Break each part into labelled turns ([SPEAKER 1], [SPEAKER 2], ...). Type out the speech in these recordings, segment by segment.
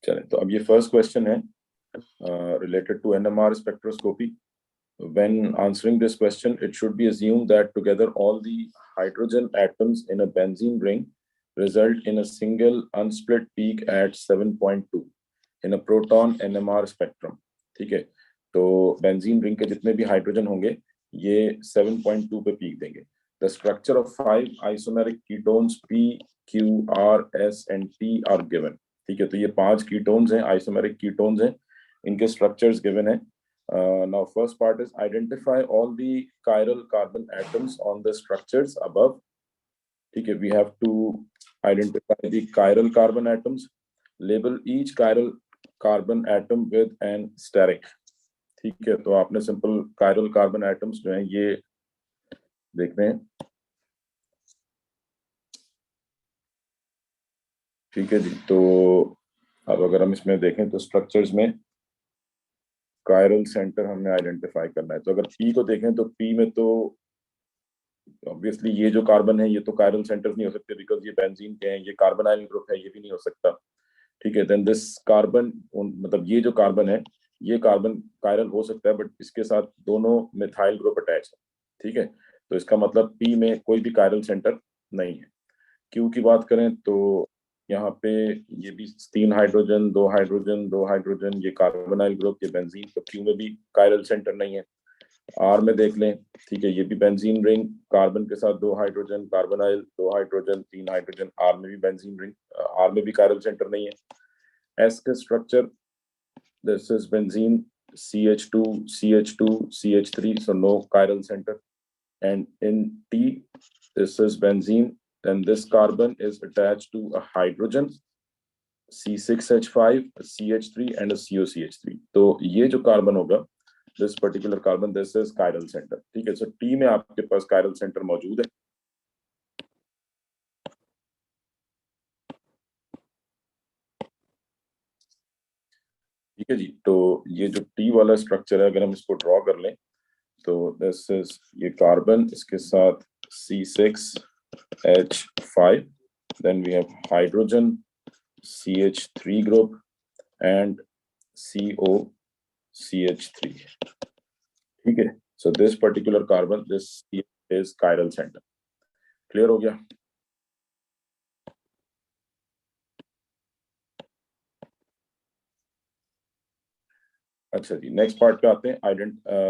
[SPEAKER 1] चले, तो अब ये फर्स्ट क्वेश्चन है related to NMR spectroscopy. When answering this question, it should be assumed that together all the hydrogen atoms in a benzene ring result in a single unsplit peak at 7.2 in a proton NMR spectrum. ठीक है, तो benzene ring के जितने भी hydrogen होंगे ये 7.2 पे peak देंगे. The structure of 5 isomeric ketones P, Q, R, S and T are given. ठीक है, तो ये 5 कीटोन्स हैं, आइसोमेरिक कीटोन्स हैं, इनके स्ट्रक्चर्स गिवन है. Now first part is identify all the chiral carbon atoms on the structures above. ठीक है, we have to identify the chiral carbon atoms. Label each chiral carbon atom with an steric. ठीक है, तो आपने simple chiral carbon atoms जो हैं ये देखने हैं. ठीक है जी, तो अब अगर हम इसमें देखें तो स्ट्रक्चर्स में कायरल सेंटर हमने आइडेंटिफाई करना है. तो अगर पी को देखें तो पी में तो ऑब्वियसली ये जो कार्बन है ये तो कायरल सेंटर्स नहीं हो सकते बिकॉज ये बेंजीन के हैं, ये कार्बोनाइल ग्रुप है, ये भी नहीं हो सकता. ठीक है, देन दिस कार्बन, मतलब ये जो कार्बन है ये कार्बन कायरल हो सकता है बट इसके साथ दोनों मिथाइल ग्रुप अटैच है. ठीक है, तो इसका मतलब पी में कोई भी कायरल सेंटर नहीं है. क्यू की बात करें तो यहाँ पे ये भी 3 हाइड्रोजन 2 हाइड्रोजन 2 हाइड्रोजन, ये कार्बोनाइल ग्रुप, ये बेंजीन, तो क्यू में भी कायरल सेंटर नहीं है. आर में देख लें, ठीक है, ये भी बेंजीन रिंग, कार्बन के साथ 2 hydrogen, carbonyl 2 hydrogen 3 hydrogen, R में भी बेंजीन रिंग, आर में भी कायरल सेंटर नहीं है. एस के structure, this is benzene, CH2 CH2 CH3, so no chiral center. And in T, this is benzene, then this carbon is attached to a hydrogen, C6H5, a CH3 and a COCH3. तो ये जो carbon होगा, this particular carbon, this is chiral center. ठीक है, so T में आपके पास chiral center मौजूद है. ठीक है जी, तो ये जो T वाला स्ट्रक्चर है अगर हम इसको ड्रॉ कर लें तो दिस इज ये कार्बन, इसके साथ C6H5, then we have hydrogen, CH3 group and COCH3. ठीक है, so this particular carbon, this is chiral center. Clear हो गया? अच्छा जी, नेक्स्ट पार्ट पे आते हैं.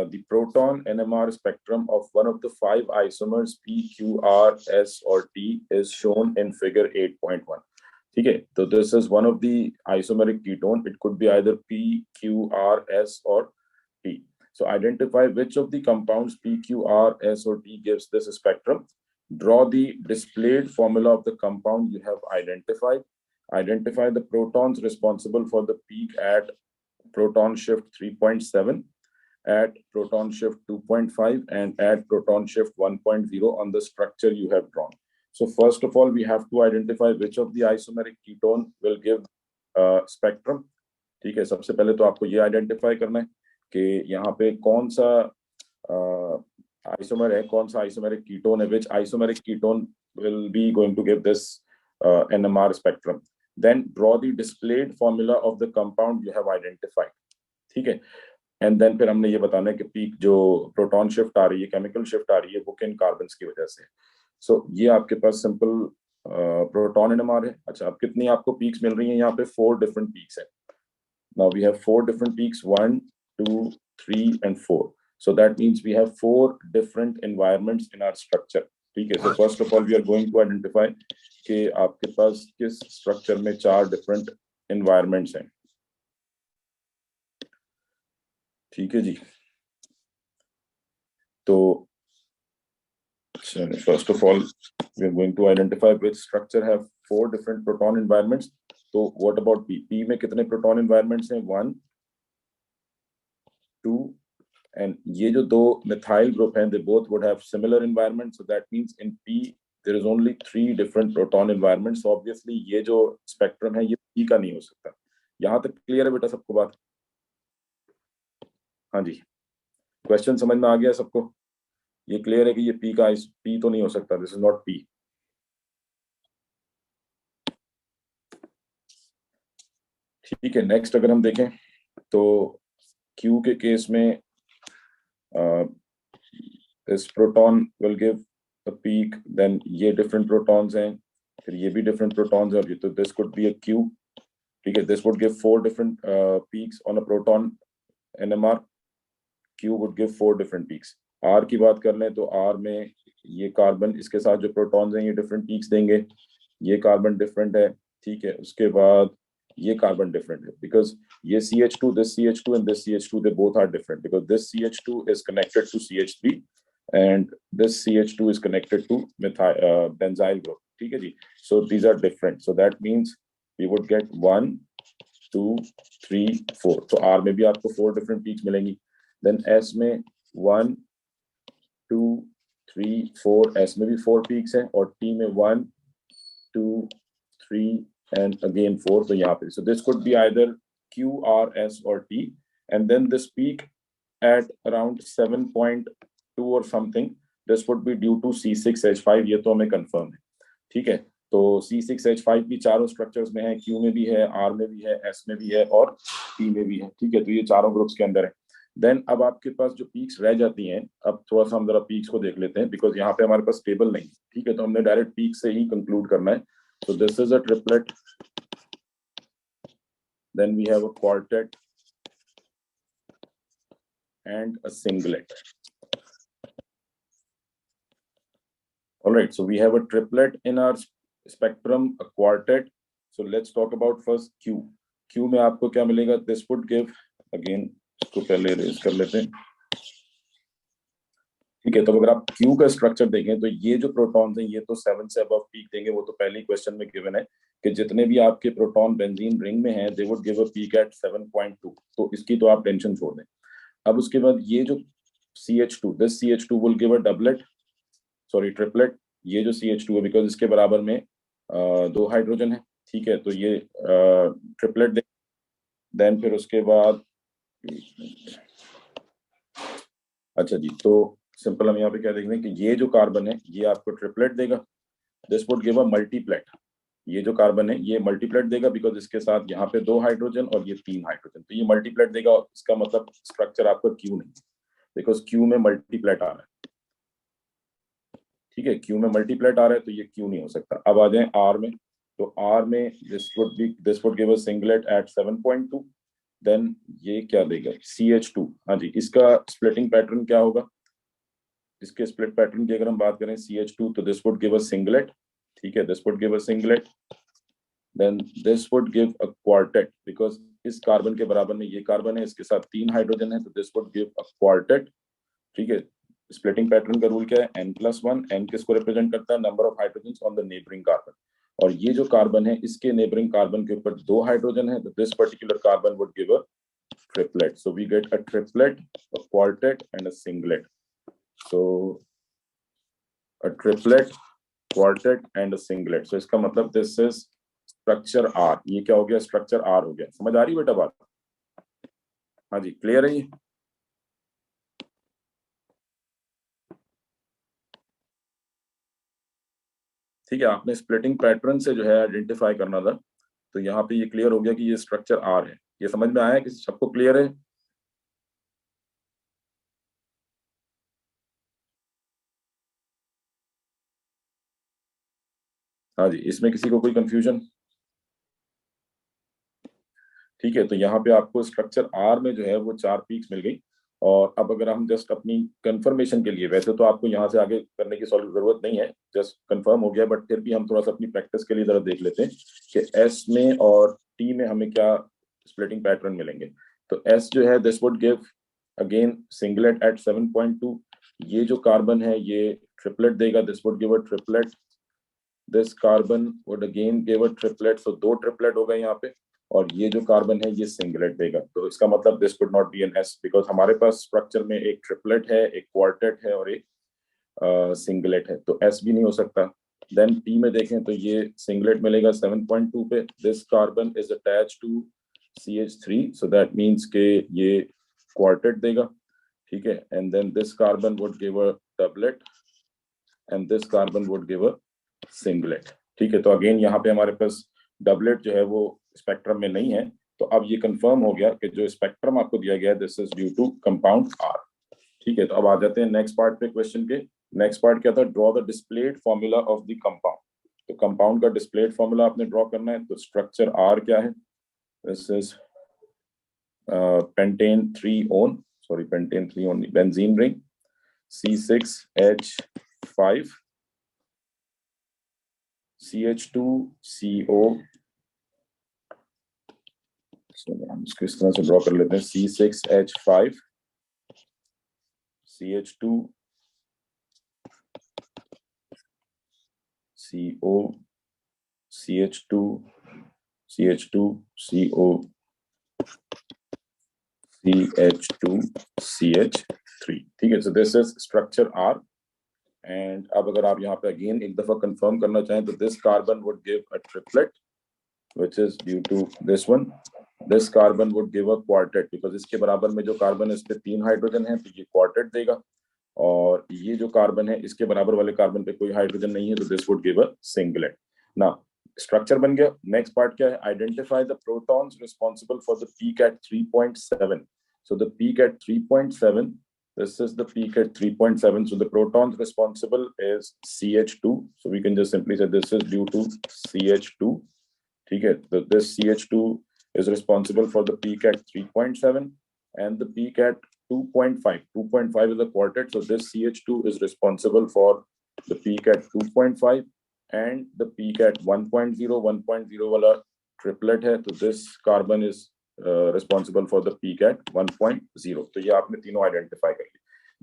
[SPEAKER 1] The proton NMR spectrum of one of the 5 isomers P, Q, R, S और T is shown in figure 8.1. ठीक है, तो this is one of the isomeric ketone, it could be either P, Q, R, S और T. So identify which of the compounds P, Q, R, S or T gives this spectrum. Draw the displayed formula of the compound you have identified. Identify the protons responsible for the peak at proton shift 3.7, at proton shift 2.5 and at proton shift 1.0 on the structure you have drawn. So first of all we have to identify which of the isomeric ketone will give spectrum. ठीक है, सबसे पहले तो आपको ये identify करना है कि यहाँ पे कौन सा आइसोमर है, कौन सा आइसोमेरिक कीटोन है, which isomeric ketone will be going to give this NMR spectrum. Then draw the displayed formula of the compound you have identified. ठीक है, एंड देन फिर हमने ये बताना है कि पीक जो प्रोटॉन शिफ्ट आ रही है, केमिकल शिफ्ट आ रही है, वो किन कार्बन्स की वजह से. सो ये आपके पास सिंपल प्रोटॉन NMR है. अच्छा, अब कितनी आपको पीक्स मिल रही हैं? यहाँ पे 4 डिफरेंट पीक्स है. Now we have 4 different peaks, 1 2 3 and 4. So that means we have 4 different environments in our structure. ठीक है, so first of all we are going to identify कि आपके पास किस स्ट्रक्चर में 4 डिफरेंट एनवायरमेंट्स हैं. ठीक है जी, तो first of all we are going to identify which structure have 4 different proton environments. तो व्हाट अबाउट पी? पी में कितने प्रोटॉन एनवायरमेंट्स हैं? 1 2 and ये जो 2 methyl group हैं, they both would have similar environment, so that means in P there is only 3 different proton environments. So obviously ये जो spectrum है ये P का नहीं हो सकता. यहाँ तक क्लियर है बेटा सबको बात? हाँ जी, क्वेश्चन समझ में आ गया सबको? ये क्लियर है कि ये P का P तो नहीं हो सकता, दिस इज नॉट P. ठीक है, नेक्स्ट अगर हम देखें तो Q के केस में this proton will give a peak, then ये different protons हैं, फिर ये भी different protons हैं, और ये तो this could be a Q, ठीक है, this would give 4 different peaks on a proton NMR. Q would give 4 different peaks. R की बात कर लें तो R में ये कार्बन इसके साथ जो प्रोटॉन्स हैं ये डिफरेंट पीक्स देंगे, ये कार्बन डिफरेंट है, ठीक है, उसके बाद ये कार्बन डिफरेंट है बिकॉज ये CH2, this CH2 and this CH2, they both are different because this CH2 is connected to CH3 and this CH2 is connected to benzyl group, ठीक है जी. So these are different, so that means we would get 1 2 3 4. तो R में भी आपको 4 different peaks मिलेंगी. Then S में 1 2 3 4, S में भी 4 peaks हैं, और T में 1 2 3 and again 4. तो यहाँ पे, so this could be either Q, R, S or T, and then this peak at around 7.2 or something, this would be due to C6H5. ये तो हमें कंफर्म है, ठीक है. तो C6H5 भी चारों स्ट्रक्चर्स में है, Q में भी है, R में भी है, S में भी है और T में भी है, ठीक है. तो ये चारों ग्रुप्स के अंदर है. देन अब आपके पास जो पीक्स रह जाती हैं, अब थोड़ा सा हम जरा पीक्स को देख लेते हैं बिकॉज यहाँ पे हमारे पास टेबल नहीं, ठीक है, तो हमने डायरेक्ट पीक से ही कंक्लूड करना है. So this is a triplet, then we have a quartet and a singlet. All right, so we have a triplet in our spectrum, a quartet. So let's talk about first Q. Q में आपको क्या मिलेगा? This would give, again इसको पहले raise कर लेते हैं, ठीक है. तो अगर आप Q का स्ट्रक्चर देखें तो ये जो प्रोटॉन्स हैं ये तो 7 से अबव पीक देंगे, वो तो पहले ही क्वेश्चन में गिवन है कि जितने भी आपके प्रोटॉन बेंजीन रिंग में हैं they would give a peak at 7.2. तो इसकी तो आप टेंशन छोड़ दें. अब उसके बाद ये जो CH2, this CH2 will give a doublet, sorry triplet. ये जो CH2 है बिकॉज इसके बराबर में 2 हाइड्रोजन है, ठीक है, तो ये ट्रिपलेट दे. देन फिर उसके बाद अच्छा जी, तो सिंपल हम यहाँ पे क्या देख रहे हैं कि ये जो कार्बन है ये आपको ट्रिपलेट देगा, this would give a multiplet. ये जो कार्बन है ये मल्टीप्लेट देगा बिकॉज इसके साथ यहाँ पे 2 हाइड्रोजन और ये 3 हाइड्रोजन, तो ये मल्टीप्लेट देगा. और इसका मतलब स्ट्रक्चर आपका क्यू नहीं, बिकॉज क्यू में मल्टीप्लेट आ रहा है, ठीक है, क्यू में मल्टीप्लेट आ रहा है तो ये क्यू नहीं हो सकता. अब आ जाए आर में, तो आर में this would give a singlet at 7.2. Then ये क्या देगा? CH2. हाँ जी, इसका स्प्लिटिंग पैटर्न क्या होगा? इसके स्प्लिट पैटर्न की अगर हम बात करें CH2, तो this would give a singlet, ठीक है, this would give a singlet. Then this would give a quartet because इस कार्बन के बराबर में ये कार्बन है, इसके साथ 3 हाइड्रोजन है, तो this would give a quartet, ठीक है. स्प्लिटिंग पैटर्न का रूल क्या है? n+1. n किसको रिप्रेजेंट करता है? Number of hydrogen on the neighbouring carbon. और ये जो कार्बन है इसके नेबरिंग कार्बन के ऊपर 2 हाइड्रोजन है, तो this particular carbon would give a triplet. So we get a triplet, a quartet and a singlet. So a triplet, quartet and a singlet. So इसका मतलब this is structure R. ये क्या हो गया? Structure R हो गया. समझ आ रही बेटा बात? हाँ जी, क्लियर है ये? ठीक है, आपने स्प्लिटिंग पैटर्न से जो है आइडेंटिफाई करना था, तो यहाँ पे ये क्लियर हो गया कि ये स्ट्रक्चर आर है. ये समझ में आया? किसी सबको क्लियर है? हाँ जी, इसमें किसी को कोई कंफ्यूजन? ठीक है, तो यहाँ पे आपको स्ट्रक्चर आर में जो है वो 4 पीक्स मिल गई. और अब अगर हम जस्ट अपनी कंफर्मेशन के लिए, वैसे तो आपको यहाँ से आगे करने की जरूरत नहीं है, जस्ट कंफर्म हो गया, बट फिर भी हम थोड़ा सा अपनी प्रैक्टिस के लिए जरा देख लेते हैं कि एस में और टी में हमें क्या स्प्लिटिंग पैटर्न मिलेंगे. तो एस जो है this would give again singlet at 7.2. ये जो कार्बन है ये ट्रिपलेट देगा, this would give a triplet. This carbon would again give a triplet. So 2 triplet हो गए यहाँ पे. और ये जो कार्बन है ये सिंगलेट देगा, तो इसका मतलब this could not be an S because हमारे पास स्ट्रक्चर में एक ट्रिपलेट है, एक क्वार्टेट है और एक सिंगलेट है, तो एस भी नहीं हो सकता. देन टी में देखें तो ये सिंगलेट मिलेगा 7.2 पे. This carbon is attach to CH3, so that means के ये क्वार्टेट देगा, ठीक है. And then this carbon would give a doublet and this carbon would give a singlet, ठीक है. तो अगेन यहाँ पे हमारे पास डबलेट जो है वो स्पेक्ट्रम में नहीं है, तो अब ये कंफर्म हो गया कि जो स्पेक्ट्रम आपको दिया गया है this is due to compound R. ठीक है, तो अब आ जाते हैं नेक्स्ट पार्ट पे क्वेश्चन के। नेक्स्ट पार्ट क्या था, draw the displayed formula of the compound. तो कंपाउंड का डिस्प्लेड फॉर्मूला आपने ड्रॉ करना है। तो स्ट्रक्चर आर क्या है, this is pentane 3 one, sorry pentane 3 only, benzene ring C6H5 CH2CO, हम इसको इस तरह से ड्रॉ कर लेते हैं, C6H5 CH2 CO CH2 CH2 CO CH2 CH3। ठीक है, so this is structure R। And अब अगर आप यहाँ पे अगेन एक दफा कंफर्म करना चाहें तो this carbon would give a triplet which is due to this one. This carbon would give a quartet because इसके बराबर में जो कार्बन है इस पे 3 हाइड्रोजन है तो ये क्वार्टेट देगा, और ये जो कार्बन है इसके बराबर वाले कार्बन पे कोई हाइड्रोजन नहीं है तो this would give a singlet. ना स्ट्रक्चर बन गया। नेक्स्ट पार्ट क्या है, identify the protons responsible for the peak at 3.7। So the peak at 3.7, this is the peak at 3.7. So the protons responsible is CH2, so we can just simply say this is due to CH2। ठीक है, तो this CH2 is responsible for the peak at 3.7 and the peak at 2.5. 2.5 is a quartet, so this CH2 is responsible for the peak at 2.5 and the peak at 1.0. 1.0 वाला triplet है, तो this carbon is responsible for the peak at 1.0। तो ये आपने तीनों identify कर ली।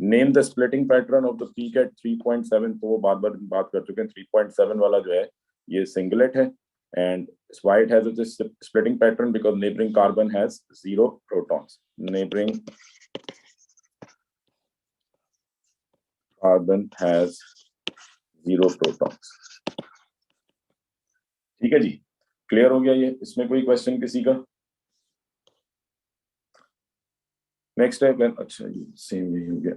[SPEAKER 1] Name the splitting pattern of the peak at 3.7, तो वो बात कर चुके हैं। 3.7 वाला जो है ये सिंगलेट है, and why it has this splitting pattern, because neighboring carbon has 0 protons. Neighboring carbon has 0 protons। ठीक है जी, क्लियर हो गया ये, इसमें कोई क्वेश्चन किसी का? नेक्स्ट है, अच्छा ये सेम यही हो गया।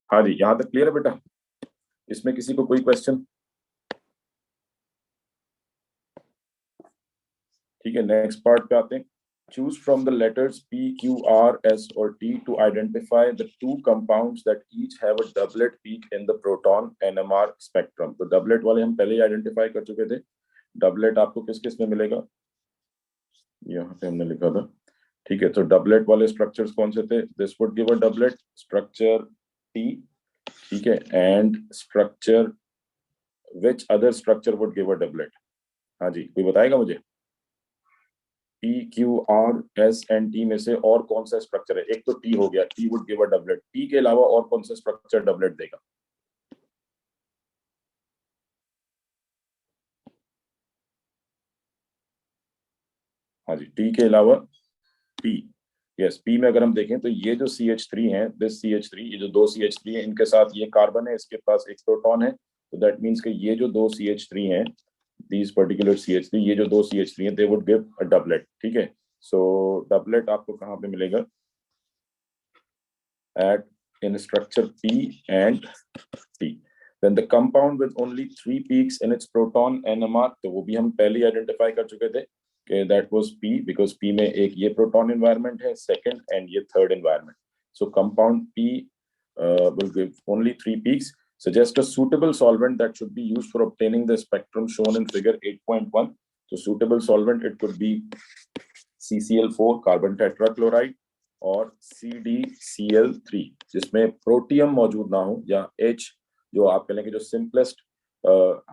[SPEAKER 1] हाँ जी, यहां तक क्लियर है बेटा? इसमें किसी को कोई क्वेश्चन? ठीक है, नेक्स्ट पार्ट पे आते हैं। Choose from the letters P, Q, R, S or T to identify the 2 compounds that each have a doublet peak in the proton NMR spectrum। तो doublet वाले हम पहले ही आइडेंटिफाई कर चुके थे। doublet आपको किस किस में मिलेगा, यहाँ पे हमने लिखा था। ठीक है, तो doublet वाले स्ट्रक्चर्स कौन से थे? This would give a doublet, structure T, ठीक है, and structure, which other structure would give a doublet? हाँ जी, कोई बताएगा मुझे? P, Q, R, S and T में से और कौन सा स्ट्रक्चर है? एक तो T हो गया, T would give a doublet। T के अलावा और कौन सा स्ट्रक्चर डबलेट देगा? हाँ जी, T के अलावा P, यस, P में अगर हम देखें तो ये जो CH3 है, दिस CH3, ये जो 2 CH3 है, इनके साथ ये कार्बन है, इसके पास एक प्रोटॉन है, तो दैट मींस कि ये जो 2 CH3 हैं, these particular CH3, ये जो 2 CH3 हैं, they would give a doublet। ठीक है, सो डबलेट आपको कहाँ पे मिलेगा? at in structure P and T। Then the compound with only 3 peaks in its proton NMR, तो वो भी हम पहले आइडेंटिफाई कर चुके थे कि that was P, because P में एक ये proton environment है, second and ये third environment। So compound P will give only 3 peaks। Suggest a suitable solvent that should be used for obtaining the spectrum shown in figure 8.1। So suitable solvent, it could be CCl4 carbon tetrachloride और CdCl3 जिसमें protium मौजूद ना हो, या H जो आप कह लेंगे जो सिंपलेस्ट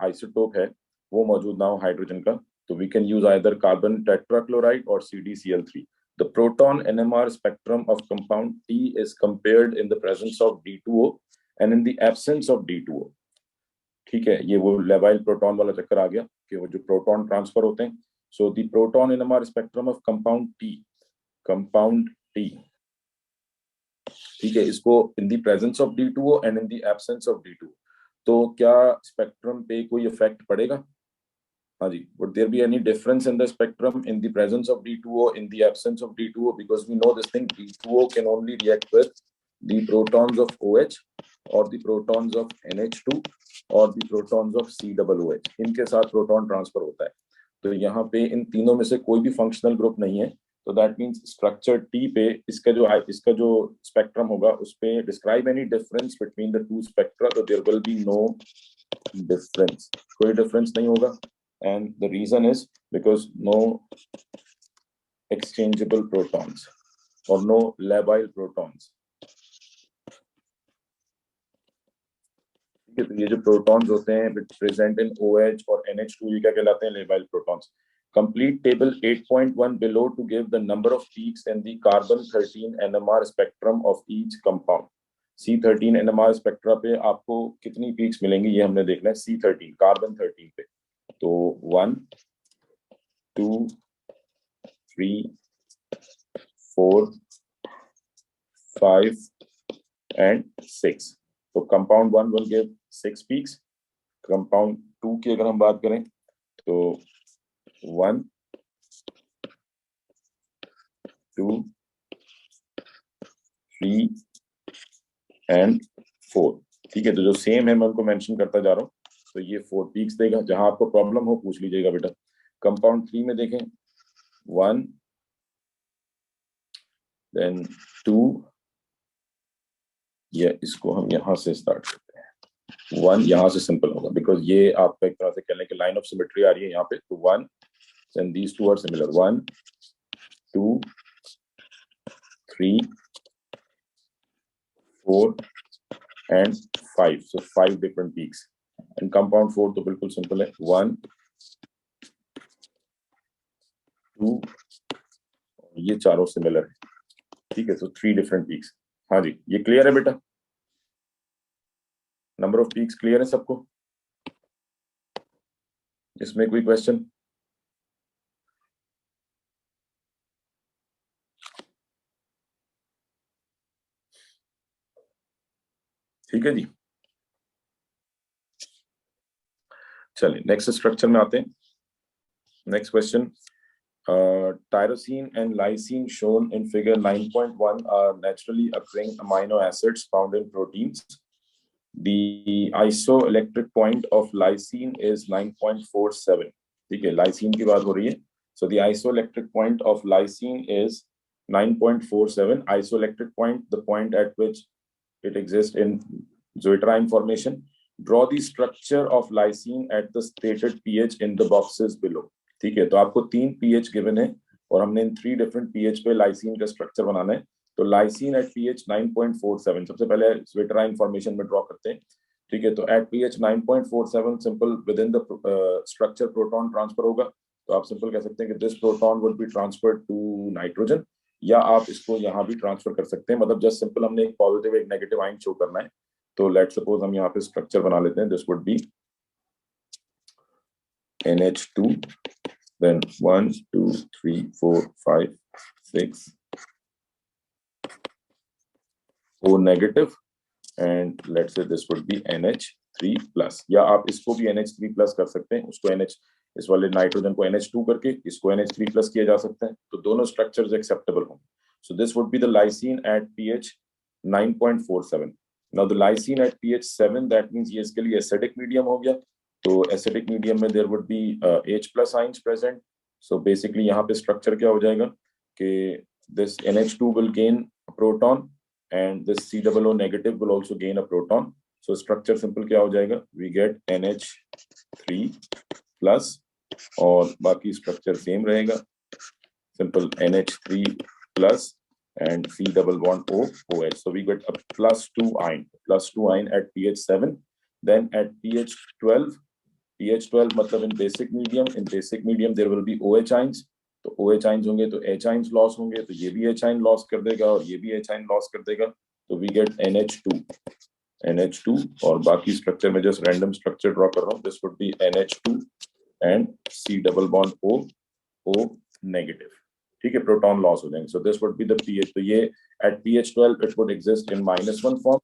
[SPEAKER 1] आइसोटोप है वो मौजूद ना हो हाइड्रोजन का, तो we can use either carbon tetrachloride और CdCl3। The proton NMR spectrum of compound T is compared in the presence of D2O and in the absence of D2O। ठीक है, ये वो लेवाइल प्रोटॉन वाला चक्कर आ गया कि वो जो प्रोटॉन ट्रांसफर होते हैं। So the proton NMR spectrum of compound T, ठीक है, इसको in the presence of D2O and in the absence of D2O, तो क्या स्पेक्ट्रम पे कोई इफेक्ट पड़ेगा? हाँ जी, would there be any difference in the spectrum in the presence of D2O, in the absence of D2O? Because we know this thing, D2O can only react with the protons of OH or the protons of NH2 or the protons of COOH, इनके साथ proton transfer होता है। तो यहाँ पे इन तीनों में से कोई भी फंक्शनल ग्रुप नहीं है, तो दैट मींस स्ट्रक्चर टी पे इसका जो स्पेक्ट्रम होगा उस पे describe any difference between the two spectra, तो there will be no difference, कोई डिफरेंस नहीं होगा। And the reason is because no exchangeable protons और नो लेबाइल प्रोटॉन्स। तो ये जो प्रोटॉन्स होते हैं प्रेजेंट इन OH और NH2, ये क्या कहलाते हैं? Labile protons. Complete table 8.1 below to give the number of peaks in the carbon 13 NMR spectrum of each compound. C13 NMR spectra पे आपको कितनी पीक्स मिलेंगी ये हमने देखना है। C13 कार्बन 13 पे तो 1 2 3 4 5 and 6। तो compound 1 will give 6 peaks। compound 2 की अगर हम बात करें तो 1 2 3 and 4। ठीक है, तो जो सेम है मैं उनको मेंशन करता जा रहा हूँ। तो ये 4 पीक्स देगा। जहां आपको प्रॉब्लम हो पूछ लीजिएगा बेटा। कंपाउंड 3 में देखें 1 देन 2, या इसको हम यहां से स्टार्ट करते हैं। 1 यहां से सिंपल होगा बिकॉज ये आपका एक तरह से कहने की लाइन ऑफ सिमेट्री आ रही है यहाँ पे। तो 1 then these two are similar 1 2 3 4 and 5। so 5 different peaks। and compound 4 तो बिल्कुल सिंपल है 1 2, ये चारों सिमिलर है। ठीक है, तो 3 डिफरेंट पीक्स। हाँ जी, ये क्लियर है बेटा? नंबर ऑफ पीक्स क्लियर है सबको? इसमें कोई क्वेश्चन? ठीक है जी, चलिए नेक्स्ट स्ट्रक्चर में आते हैं। Next question, tyrosine and lysine shown in figure 9.1 are naturally occurring amino acids found in proteins. The isoelectric point of lysine is 9.47। ठीक है, lysine की बात हो रही है। So the isoelectric point of lysine is 9.47। isoelectric point, the point at which it exists in zwitterine formation। Draw the structure of lysine at the stated pH in the boxes below। ठीक है, तो आपको 3 pH given है और हमने इन 3 different pH पे lysine का structure बनाना है। तो लाइसिन एट pH 9.47 सबसे पहले zwitterine फॉर्मेशन में ड्रॉ करते हैं। ठीक है, तो at pH 9.47 simple within the structure proton transfer होगा। तो आप सिंपल कह सकते हैं कि this proton will be transferred to nitrogen, या आप इसको यहाँ भी ट्रांसफर कर सकते हैं। मतलब जस्ट सिंपल हमने एक पॉजिटिव एक नेगेटिव आइन शो करना है। तो लेट सपोज हम यहाँ पे स्ट्रक्चर बना लेते हैं। This would be NH2, then 1 2 3 4 5 6 4 negative, and let's say this would be NH3 plus। या आप इसको भी NH3 plus कर सकते हैं। उसको NH, इस वाले नाइट्रोजन को NH2 करके इसको NH3 plus किया जा सकता है। तो दोनों स्ट्रक्चर्स एक्सेप्टेबल होंगे। So this would be the lysine at pH 9.47। Now the lysine at pH 7, that means ये इसके लिए acidic medium हो गया। तो acidic medium में there would be H plus ions present। So basically यहाँ पे स्ट्रक्चर क्या हो जाएगा कि this NH2 will gain a proton and this COO negative will also gain a proton। So structure simple क्या हो जाएगा? We get NH3 plus और बाकी स्ट्रक्चर सेम रहेगा। simple NH3 plus and C double bond O OH। So we get a +2 ion at pH 7। Then at pH 12, pH 12 मतलब in basic medium there will be OH ions। तो OH ions होंगे तो H ions loss होंगे, तो ये भी H ion loss कर देगा और ये भी H ion लॉस कर देगा। तो we get NH2 और बाकी स्ट्रक्चर में जस्ट रैंडम स्ट्रक्चर ड्रॉ कर रहा हूँ। This would be NH2 and C double bond O negative. ठीक है, प्रोटॉन लॉस हो जाएंगे। So this would be the pH। तो ये एट pH 12 it would exist in -1 form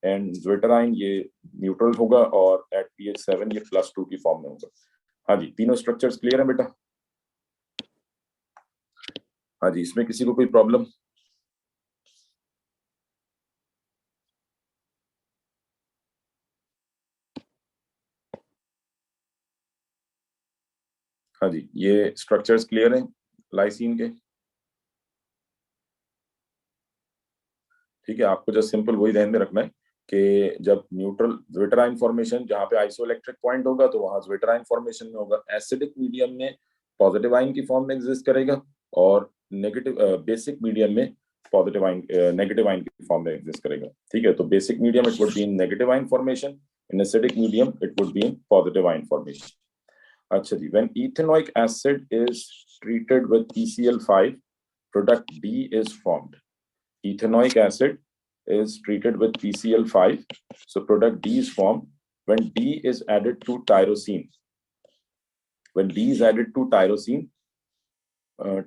[SPEAKER 1] and zwitterine ये न्यूट्रल होगा और एट pH 7 ये +2 की फॉर्म में होगा। हाँ जी, तीनों स्ट्रक्चर्स क्लियर है बेटा? हाँ जी, इसमें किसी को कोई प्रॉब्लम? हाँ हाँ जी, ये स्ट्रक्चर्स क्लियर हैं लाइसिन के? ठीक है, आपको जस्ट सिंपल वही ध्यान में रखना है कि जब न्यूट्रल ज्विटराइन फॉर्मेशन, जहाँ पे आइसोइलेक्ट्रिक पॉइंट होगा तो वहां ज्विटराइन फॉर्मेशन में होगा, एसिडिक मीडियम में पॉजिटिव आयन की फॉर्म में एग्जिस्ट करेगा, और नेगेटिव बेसिक मीडियम में पॉजिटिव आयन नेगेटिव आयन की फॉर्म में एग्जिस्ट करेगा। ठीक है, तो basic medium it would be in negative ion formation, in acidic medium it would be in positive ion formation. अच्छा जी, when ethanoic acid is treated with PCl5, product D is formed. Ethanoic acid is treated with PCl5, so product D is formed. When D is added to tyrosine, when D is added to tyrosine,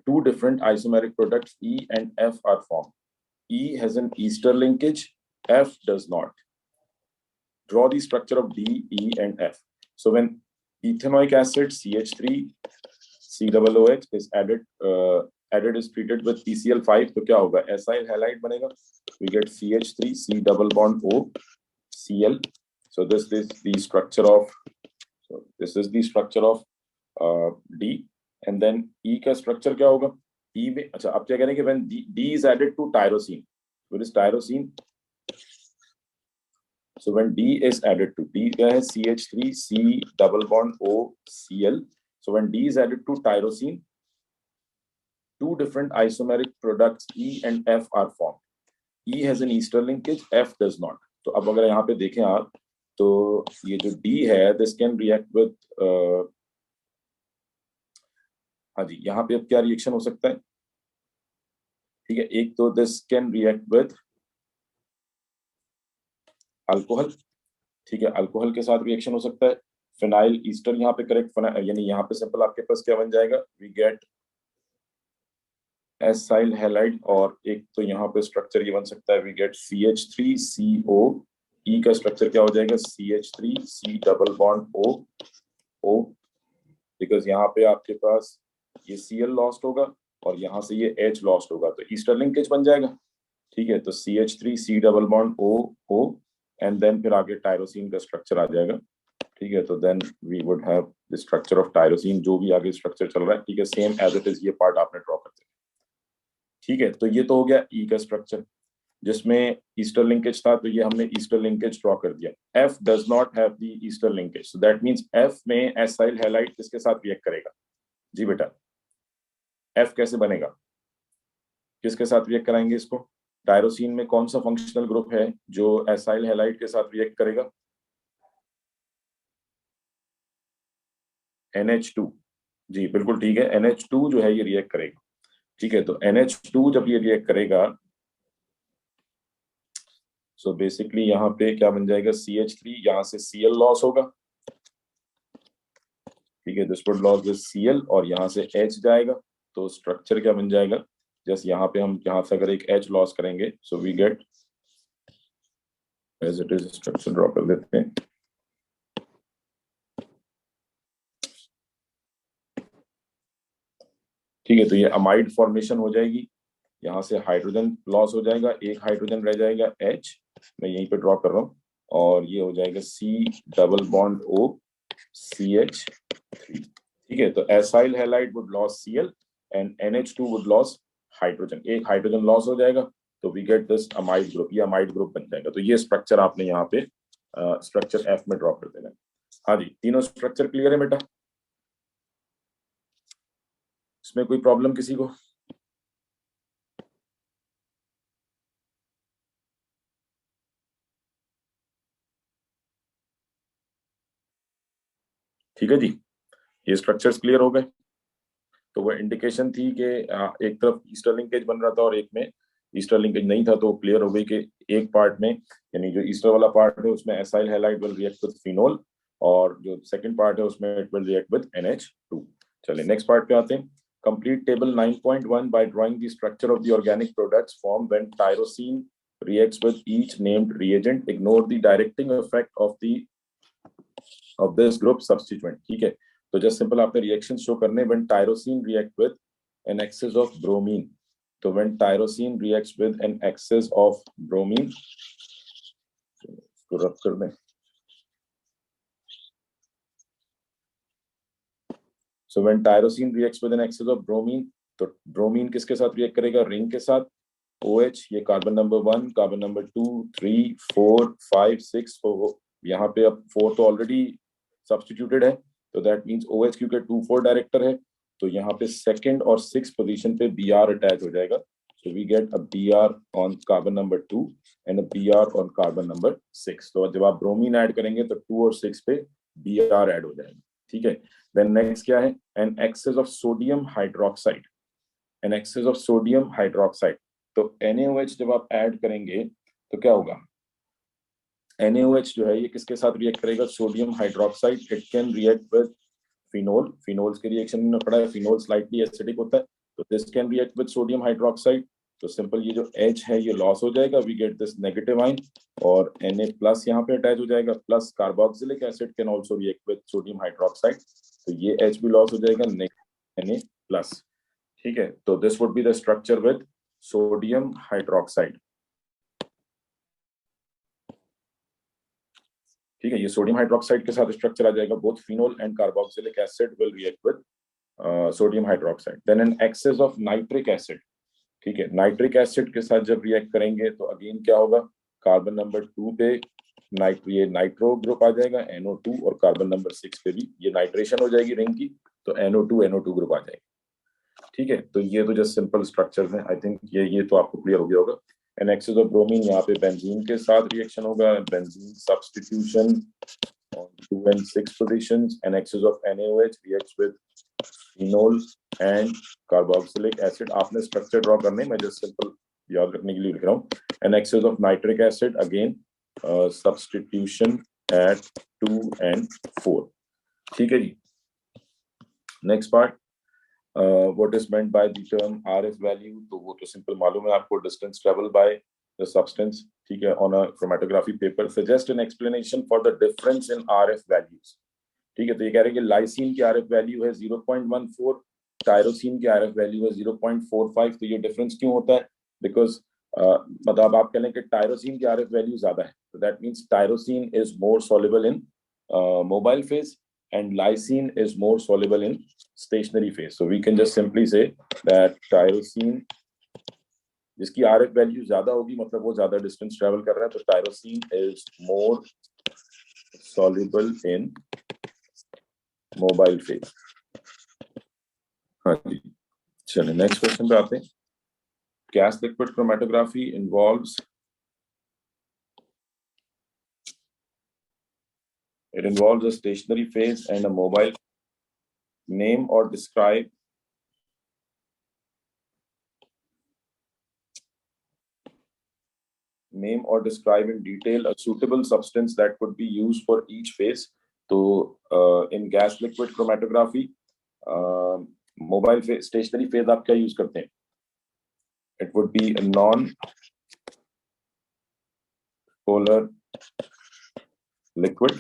[SPEAKER 1] two different isomeric products E and F are formed. E has an ester linkage, F does not. Draw the structure of D, E, and F. So when ethanoic acid CH3COOH is added is treated with PCl5, तो क्या होगा? Acyl halide बनेगा. We get CH3 C double bond O Cl. So this is the structure of D. And then E का structure क्या होगा? E में अच्छा अब क्या करेंगे? When D is added to tyrosine, what is tyrosine? So when D is added to, D क्या है? CH3 C double bond O Cl. So when D is added to tyrosine, two different isomeric products E and F are formed. E has an ester linkage, F does not. तो अब अगर यहाँ पे देखें आप, तो ये जो D है, this can react with हाँ जी, यहाँ पे अब क्या रिएक्शन हो सकता है? ठीक है, एक तो this can react with alcohol. ठीक है, अल्कोहल के साथ रिएक्शन हो सकता है. फिनाइल ईस्टर यहाँ पे करेक्ट, यानी यहाँ पे सिंपल आपके पास क्या बन जाएगा? वी गेट एसाइल हैलाइड, और एक तो यहाँ पे स्ट्रक्चर ये बन सकता है, वी गेट CH3CO. E का स्ट्रक्चर क्या हो जाएगा? CH3 C double bond O, because यहाँ पे आपके पास ये Cl लॉस्ट होगा और यहाँ से ये H लॉस्ट होगा, तो ईस्टर लिंकेज बन जाएगा. ठीक है, तो CH3 C double bond O and then फिर आगे टायरोसिन का स्ट्रक्चर आ जाएगा. ठीक है, तो then we would have the structure of tyrosine, जो भी आगे स्ट्रक्चर चल रहा है. ठीक है, सेम एज इट इज ये पार्ट आपने ड्रॉ कर दिया. ठीक है, तो ये तो हो गया E का स्ट्रक्चर जिसमें ईस्टर लिंकेज था, तो ये हमने ईस्टर लिंकेज ड्रॉ कर दिया. F does not have the Easter linkage, so that means F में एसाइल हैलाइड किसके साथ रिएक्ट करेगा? जी बेटा, F कैसे बनेगा? किसके साथ रिएक्ट कराएंगे इसको? टायरोसिन में कौन सा फंक्शनल ग्रुप है जो एसाइल हैलाइड के साथ रिएक्ट करेगा? NH2. जी बिल्कुल ठीक है, NH2 जो है ये रिएक्ट करेगा. ठीक है, तो NH2 जब ये रिएक्ट करेगा, सो बेसिकली यहाँ पे क्या बन जाएगा? CH3, यहाँ से Cl लॉस होगा. ठीक है, this would loss this Cl और यहाँ से H जाएगा, तो स्ट्रक्चर क्या बन जाएगा? जस्ट यहाँ पे हम यहाँ से अगर एक H लॉस करेंगे, so we get as it is structure draw कर देते हैं. ठीक है, तो ये अमाइड फॉर्मेशन हो जाएगी. यहाँ से हाइड्रोजन लॉस हो जाएगा, एक हाइड्रोजन रह जाएगा H, मैं यहीं पे ड्रॉ कर रहा हूँ, और ये हो जाएगा C double bond O CH3. ठीक है, तो acyl halide would loss Cl and NH2 would loss hydrogen, एक हाइड्रोजन लॉस हो जाएगा, तो we get this amide group, ये अमाइड ग्रुप बन जाएगा. तो ये स्ट्रक्चर आपने यहाँ पे स्ट्रक्चर F में ड्रॉ कर देना है. हाँ जी, तीनों स्ट्रक्चर क्लियर है बेटा? इसमें कोई प्रॉब्लम किसी को? ठीक है जी, ये स्ट्रक्चर्स क्लियर हो गए. तो वो इंडिकेशन थी कि एक तरफ ईस्टर लिंकेज बन रहा था और एक में ईस्टर लिंकेज नहीं था, तो क्लियर हो गई कि एक पार्ट में, यानी जो ईस्टर वाला पार्ट है उसमें acyl halide will react with phenol, और जो सेकंड पार्ट है उसमें it will react with NH2. चलिए नेक्स्ट पार्ट पे आते हैं. Complete table 9.1 by drawing the structure of the organic products form when tyrosine reacts with each named reagent. Ignore the directing effect of this group substituent. ठीक है, तो just simple आपने reaction show करने. When tyrosine react with an excess of bromine, तो when tyrosine reacts with an excess of bromine, तो rub कर दें. So when tyrosine reacts with an excess of bromine, तो ब्रोमीन किसके साथ react करेगा? रिंग के साथ। OH, ये कार्बन नंबर 1, कार्बन नंबर 2, 3, 4, 5, 6, तो यहाँ पे अब 4 तो ऑलरेडी सब्स्टिट्यूटेड है, तो दैट मीन्स OH क्योंकि 2,4 डायरेक्टर है, तो यहाँ पे सेकंड और 6 पोजीशन पे Br अटैच हो जाएगा। So we get a Br on carbon number 2 and a Br on carbon number 6. तो जब आप ब्रोमीन ऐड करेंगे तो 2 और 6 पे Br ऐड हो जाएगा, ठीक है। Then next क्या है? An excess of sodium hydroxide. An excess of sodium hydroxide. तो NaOH जब आप ऐड करेंगे तो क्या होगा? NaOH जो है ये किसके साथ रिएक्ट करेगा? Sodium hydroxide. It can react with phenol. Phenols के रिएक्शन में पड़ा है, फिनोल स्लाइटली एसिडिक होता है, तो this can react with sodium hydroxide. तो सिंपल ये जो H है ये लॉस हो जाएगा, we get this negative ion, और Na प्लस यहाँ पे अटैच हो जाएगा, plus carboxylic acid can also react with sodium hydroxide, तो ये H भी लॉस हो जाएगा, Na प्लस, ठीक है। तो this would be the structure with sodium hydroxide, ठीक है। ये सोडियम हाइड्रोक्साइड के साथ स्ट्रक्चर आ जाएगा, both phenol and carboxylic acid will react with sodium hydroxide. Then an excess of nitric acid, ठीक है, नाइट्रिक एसिड के साथ जब रिएक्ट करेंगे तो अगेन क्या होगा? कार्बन नंबर 2 पे ये नाइट्रो ग्रुप आ जाएगा, NO2, और कार्बन नंबर 6 पे भी ये नाइट्रेशन हो जाएगी रिंग की, तो NO2 ग्रुप आ जाएगा, ठीक है। तो ये तो जस्ट सिंपल स्ट्रक्चर्स हैं, आई थिंक ये तो आपको क्लियर हो गया होगा। एन एक्सेस ऑफ ब्रोमीन, यहाँ पे बेंजीन के साथ रिएक्शन होगा, benzene substitution on 2 and 6 positions. An excess of NaOH reacts with phenol and carboxylic acid. आपने स्ट्रक्चर ड्रॉ करने, मैं जस्ट सिंपल याद रखने के लिए लिख रहा हूँ। An excess of nitric acid, again substitution at 2 and 4, ठीक है जी। Next part, what is meant by the term RF value, तो वो तो सिंपल मालूम है आपको, distance travel by the substance, ठीक है, on a chromatography paper. Suggest an explanation for the difference in RF values, ठीक है। तो ये कह रहे हैं कि लाइसिन की RF वैल्यू है 0.14, टायरोसिन की RF वैल्यू है 0.45, तो ये डिफरेंस क्यों होता है? बिकॉज मतलब आप कह लें कि टायरोसिन की RF वैल्यू ज्यादा है, तो that means tyrosine is more soluble in mobile phase and lysine is more soluble in stationary phase. So we can just simply say that tyrosine, जिसकी RF वैल्यू ज्यादा होगी मतलब वो ज्यादा डिस्टेंस ट्रेवल कर रहा है, तो tyrosine is more soluble in mobile phase. हाँ जी, चलिए नेक्स्ट क्वेश्चन पे आते हैं। Gas liquid chromatography involves, it involves a stationary phase and a mobile. Name or describe in detail a suitable substance that could be used for each phase. तो in gas liquid chromatography mobile phase, stationary phase आप क्या use करते हैं? It would B a non polar liquid।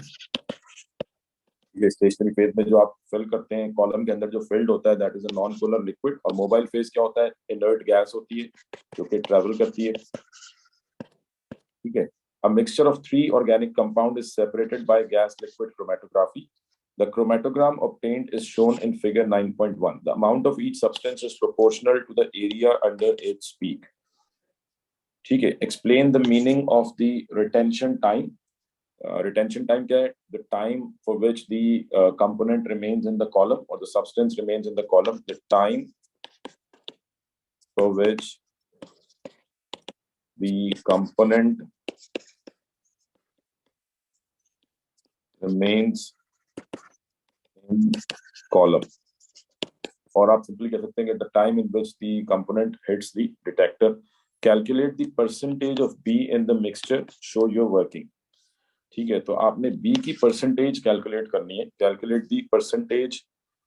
[SPEAKER 1] ये stationary phase में जो आप fill करते हैं कॉलम के अंदर जो फिल्ड होता है that is a non polar liquid, और मोबाइल फेज क्या होता है? इनर्ट गैस होती है जो कि ट्रेवल करती है, ठीक है। A mixture of 3 organic compound is separated by gas liquid chromatography. The chromatogram obtained is shown in figure 9.1. The amount of each substance is proportional to the area under its peak. ठीक है। Explain the meaning of the retention time. Retention time क्या है? The time for which the component remains in the column or the substance remains in the column. The time for which the component remains in column, और आप simply कह सकते हैं कि the time in which the component hits the detector. Calculate the percentage of B in the mixture. Show your working. ठीक है, तो आपने B की परसेंटेज कैलकुलेट करनी है। Calculate the percentage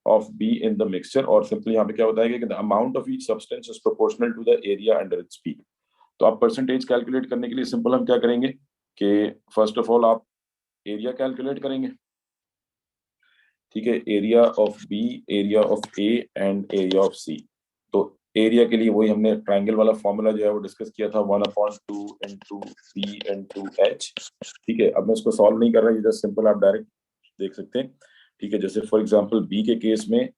[SPEAKER 1] of B in the mixture, और simply यहाँ पे क्या बताएगा कि the amount of each substance is proportional to the area under its peak. तो आप परसेंटेज कैलकुलेट करने के लिए सिंपल हम क्या करेंगे कि फर्स्ट ऑफ ऑल आप एरिया कैलकुलेट करेंगे, ठीक है। Area of B, area of A and area of C. तो एरिया के लिए वही हमने ट्रायंगल वाला फॉर्मूला जो है वो डिस्कस किया था, 1/2 into बी into एच, ठीक है। अब मैं इसको सॉल्व नहीं कर रहा, ये जस्ट सिंपल आप डायरेक्ट देख सकते हैं, ठीक है। जैसे फॉर एग्जांपल बी के केस में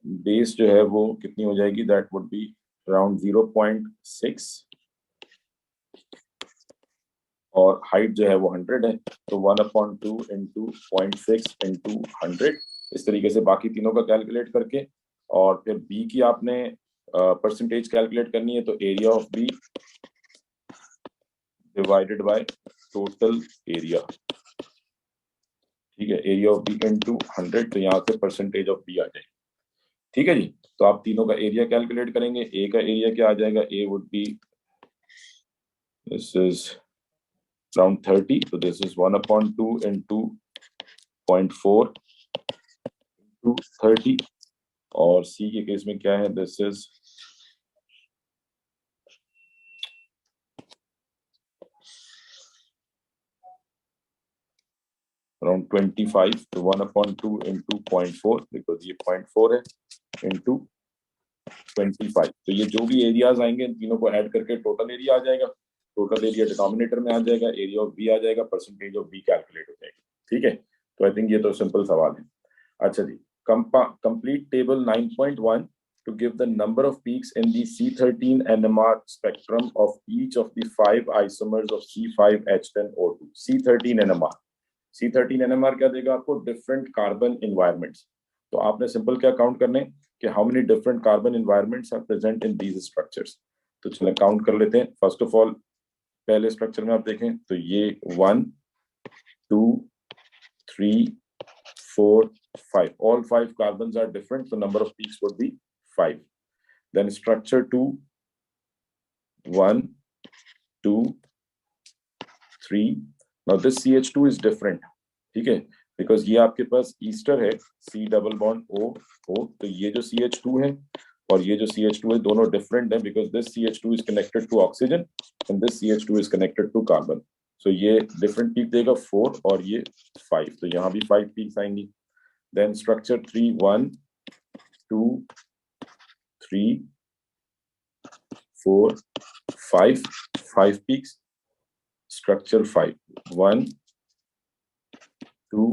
[SPEAKER 1] बेस जो है वो कितनी हो जाएगी, दैट वुड बी अराउंड 0.6 और हाइट जो है वो 100 है, तो 1/2 इंटू 0.6 इंटू 100, इस तरीके से बाकी तीनों का कैलकुलेट करके, और फिर बी की आपने परसेंटेज कैलकुलेट करनी है, तो area of B divided by total area, ठीक है, एरिया ऑफ बी इनटू 100, तो यहाँ से परसेंटेज ऑफ बी आ जाएगी। ठीक है जी, तो आप तीनों का एरिया कैलकुलेट करेंगे। ए का एरिया क्या आ जाएगा, A would be, this is around 30, so this is 1/2 into 0.4 into 30, और सी के केस में क्या है, दिस इज around 25, तो 1/2 into 0.4, बिकॉज ये 0.4 है, into 25, तो ये जो भी एरियाज आएंगे इन तीनों को ऐड करके टोटल एरिया आ जाएगा, टोटल एरिया डिनोमिनेटर में आ जाएगा, एरिया ऑफ बी आ जाएगा, परसेंटेज ऑफ बी कैलकुलेट हो जाएगी। ठीक है, तो आई थिंक ये तो सिंपल सवाल है। अच्छा जी, complete table 9.1 to give the number of peaks in the C13 NMR spectrum of each of the 5 isomers of C5H10O2। C13 NMR, C13 NMR क्या देगा आपको, डिफरेंट कार्बन इन्वायरमेंट्स। तो आपने सिंपल क्या काउंट करने कि how many different carbon environments are present in these structures. तो चलिए काउंट कर लेते हैं। फर्स्ट ऑफ ऑल पहले स्ट्रक्चर में आप देखें तो ये 1 2 3 4 5, all 5 carbons are different, so number of peaks would be 5. Then structure 2, 1 2 3, now this CH2 is different, ठीक है, because ये आपके पास ईस्टर है, C double bond O O, तो ये जो CH2 है और ये जो CH2 है दोनों डिफरेंट है, because this CH2 is connected to oxygen and this CH2 is connected to carbon, so ये डिफरेंट पीक देगा 4 और ये 5, तो यहाँ भी 5 पीक्स आएंगी। Then structure 3, 1 2 3 4 5, 5 peaks. Structure 5, 1 2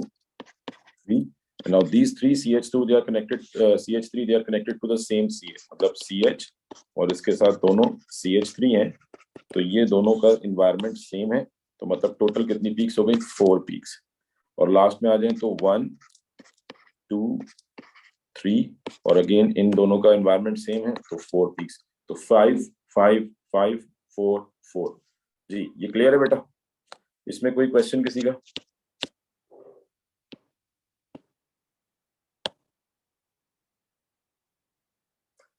[SPEAKER 1] 3, and now these three CH2 they are connected, CH3 they are connected to the same CH, मतलब CH और इसके साथ दोनों CH3 हैं, तो ये दोनों का इन्वायरमेंट सेम है, तो मतलब टोटल कितनी पीक्स हो गई, 4 पीक्स। और लास्ट में आ जाए तो 1 2 3, और अगेन इन दोनों का एनवायरनमेंट सेम है तो 4 पीक्स, तो 5 5 5 4 4। जी ये क्लियर है बेटा, इसमें कोई क्वेश्चन किसी का?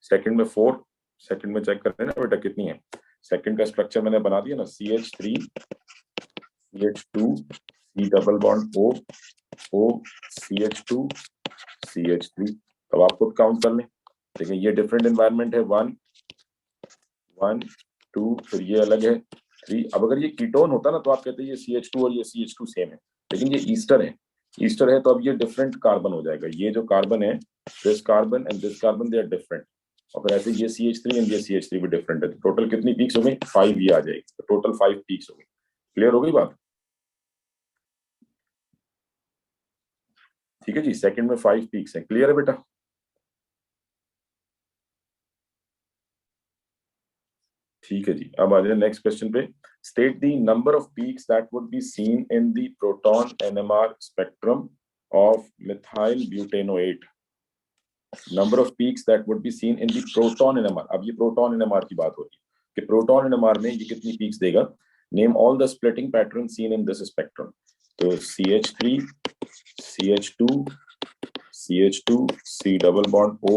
[SPEAKER 1] सेकंड में 4, सेकंड में चेक कर रहे हैं ना बेटा कितनी है। सेकंड का स्ट्रक्चर मैंने बना दिया ना, CH3 CH2 C double bond O O CH2 CH3, अब आप खुद काउंट कर लें। देखिए ये डिफरेंट एनवायरनमेंट है, 1 1 2, फिर ये अलग है 3। अब अगर ये कीटोन होता ना तो आप कहते हैं ये CH2 और ये CH2 सेम है, लेकिन ये ईस्टर है, ईस्टर है तो अब ये डिफरेंट कार्बन हो जाएगा। ये जो कार्बन है, this carbon and this carbon they are different, और फिर ऐसे ये CH3 एंड ये CH3 भी डिफरेंट है, तो टोटल कितनी पीक्स हो गई, 5 ये आ जाएगी, तो टोटल 5 पीक्स हो गई। क्लियर हो गई बात? ठीक है जी, सेकंड में 5 पीक्स है। क्लियर है बेटा? ठीक है जी, अब आ जाए नेक्स्ट क्वेश्चन पे। State the number of peaks that would be seen in the proton NMR spectrum of methyl butanoate. Number of peaks that would be seen in the proton NMR. अब ये प्रोटॉन एनएमआर की बात हो रही है कि proton NMR में ये कितनी पीक्स देगा। Name all the splitting pattern seen in this spectrum. तो CH3 CH2 CH2 C double bond O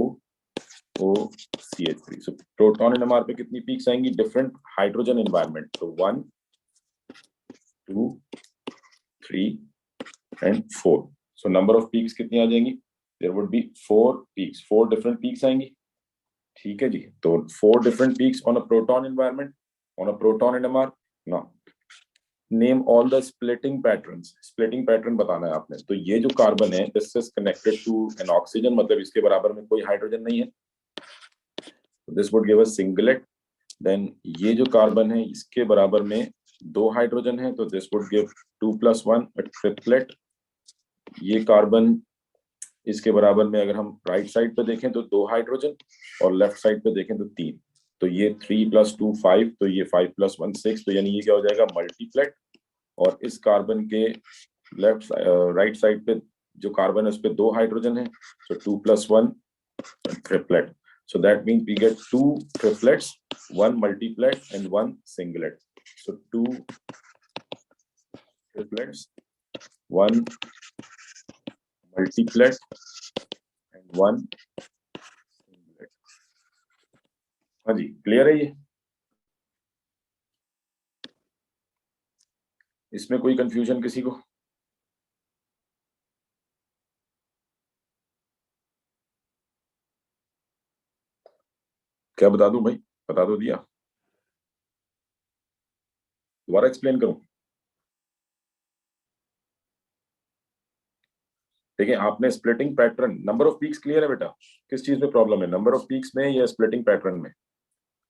[SPEAKER 1] O CH3, so proton NMR पे कितनी पीक्स आएंगी, डिफरेंट हाइड्रोजन एनवायरनमेंट, तो 1 2 3 and 4, so number of peaks कितनी आ जाएंगी, there would be 4 peaks, 4 different peaks आएंगी। ठीक है जी, तो 4 different peaks on a proton environment, on a proton NMR. Now name all the splitting patterns, splitting pattern बताना है आपने। तो ये जो कार्बन है this is connected to an oxygen, मतलब इसके बराबर में कोई हाइड्रोजन नहीं है, this would give a singlet. Then ये जो कार्बन है इसके बराबर में 2 हाइड्रोजन है, तो दिस वुड गिव 2 + 1 ट्रिपलेट। ये कार्बन इसके बराबर में अगर हम राइट साइड पे देखें तो 2 हाइड्रोजन और लेफ्ट साइड पे देखें तो 3। तो ये 3 + 2 5, तो ये 5 + 1 6, तो यानी ये क्या हो जाएगा मल्टीप्लेट। और इस कार्बन के लेफ्ट राइट साइड पे जो कार्बन है उस पे 2 हाइड्रोजन है, so 2 + 1 triplet. So that means we get 2 triplets, 1 multiplet and 1 singlet. So 2 triplets, 1 multiplet and 1 singlet. हाँ जी, क्लियर है ये? इसमें कोई कंफ्यूजन किसी को? क्या बता दूं भाई? बता दो दिया, दोबारा एक्सप्लेन करूं? देखिए, आपने splitting pattern, number of peaks clear है बेटा? किस चीज में प्रॉब्लम है, नंबर ऑफ पीक्स में या स्प्लिटिंग पैटर्न में?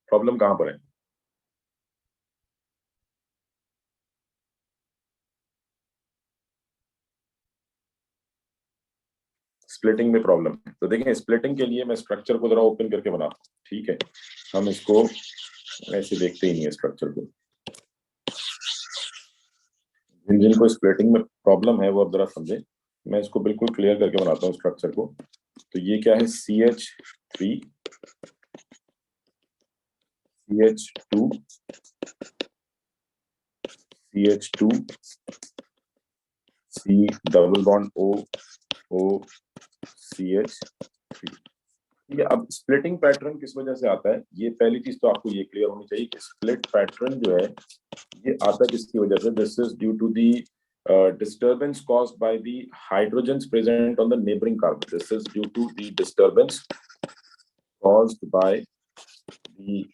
[SPEAKER 1] प्रॉब्लम कहां पर है? स्प्लिटिंग में प्रॉब्लम है। तो देखिए, स्प्लिटिंग के लिए मैं स्ट्रक्चर को जरा ओपन करके बनाता हूँ, ठीक है? हम इसको ऐसे देखते ही नहीं है स्ट्रक्चर को। जिन जिनको स्प्लिटिंग में प्रॉब्लम है वो अब जरा समझे, मैं इसको बिल्कुल क्लियर करके बनाता हूँ स्ट्रक्चर को। तो ये क्या है, CH3 CH2 CH2 C double bond O O CH3। ठीक है, अब स्प्लिटिंग पैटर्न किस वजह से आता है, ये पहली चीज तो आपको ये क्लियर होनी चाहिए कि स्प्लिट पैटर्न जो है ये आता है किसकी वजह से। This is due to the disturbance caused by the hydrogens present on the neighboring carbon. This is due to the disturbance caused by the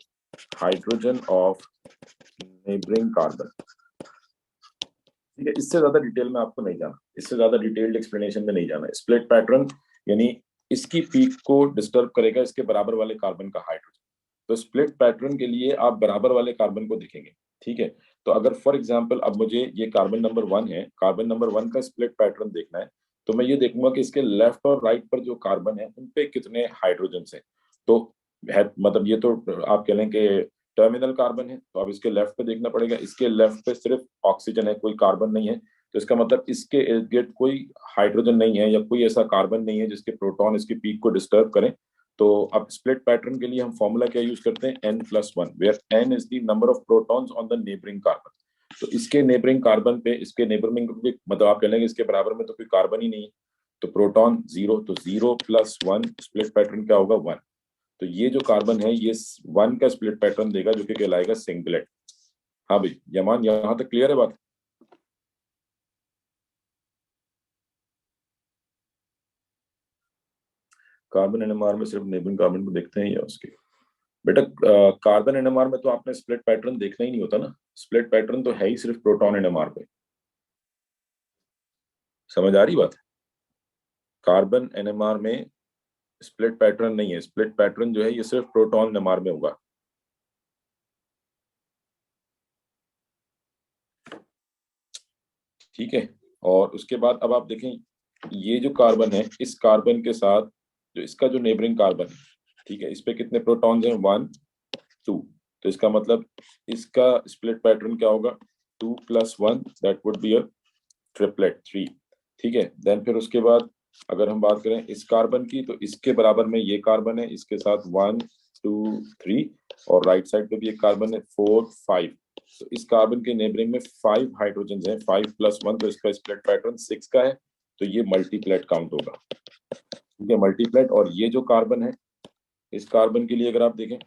[SPEAKER 1] hydrogen of neighboring carbon. ठीक है, इससे ज्यादा डिटेल में आपको नहीं जाना, इससे ज्यादा डिटेल्ड एक्सप्लेनेशन में नहीं जाना। स्प्लिट पैटर्न यानी इसकी पीक को डिस्टर्ब करेगा इसके बराबर वाले कार्बन का हाइड्रोजन। तो स्प्लिट पैटर्न के लिए आप बराबर वाले कार्बन को देखेंगे, ठीक है? तो अगर फॉर एग्जांपल अब मुझे ये कार्बन नंबर 1 है, कार्बन नंबर 1 का स्प्लिट पैटर्न देखना है, तो मैं ये देखूंगा कि इसके लेफ्ट और राइट पर जो कार्बन है उन पे कितने हाइड्रोजन है। तो मतलब ये तो आप कह लें कि टर्मिनल कार्बन है, तो अब इसके लेफ्ट पे देखना पड़ेगा, इसके लेफ्ट पे सिर्फ ऑक्सीजन है, कोई कार्बन नहीं है। तो इसका मतलब इसके इर्द गिर्द कोई हाइड्रोजन नहीं है या कोई ऐसा कार्बन नहीं है जिसके प्रोटॉन इसकी पीक को डिस्टर्ब करें। तो अब स्प्लिट पैटर्न के लिए हम फॉर्मूला क्या यूज करते हैं, n+1, where n is the number of protons on the neighbouring carbon. तो इसके नेबरिंग कार्बन पे, इसके नेबरिंग मतलब आप कह लेंगे इसके बराबर में तो कोई कार्बन ही नहीं है, तो प्रोटॉन 0, तो 0+1 स्प्लिट पैटर्न क्या होगा, 1। तो ये जो कार्बन है ये 1 का स्प्लिट पैटर्न देगा जो कि कहलाएगा सिंगलेट। हाँ भाई यमान, यहां तक क्लियर है बात? कार्बन एनएमआर में सिर्फ नेबरिंग कार्बन को देखते हैं या उसके? बेटा कार्बन एनएमआर में तो आपने स्प्लिट पैटर्न देखना ही नहीं होता ना, स्प्लिट पैटर्न तो है ही सिर्फ प्रोटॉन एनएमआर पे। समझ आ रही बात? कार्बन एनएमआर में स्प्लिट पैटर्न नहीं है, स्प्लिट पैटर्न जो है ये सिर्फ प्रोटॉन एनएमआर में होगा। ठीक है, और उसके बाद अब आप देखें ये जो कार्बन है, इस कार्बन के साथ जो इसका जो नेबरिंग कार्बन है, ठीक है, इस पे कितने प्रोटॉन्स हैं, 1 2। तो इसका मतलब इसका स्प्लिट पैटर्न क्या होगा, 2+1, that would be a triplet 3। ठीक है, देन फिर उसके बाद अगर हम बात करें इस कार्बन की, तो इसके बराबर में ये कार्बन है, इसके साथ 1 2 3, और राइट साइड पे भी एक कार्बन है 4 5। तो इस कार्बन के नेबरिंग में 5 हाइड्रोजन हैं, 5+1, तो इसका स्प्लिट पैटर्न 6 का है, तो ये मल्टीप्लेट काउंट होगा। ठीक है, मल्टीप्लेट। और ये जो कार्बन है, इस कार्बन के लिए अगर आप देखें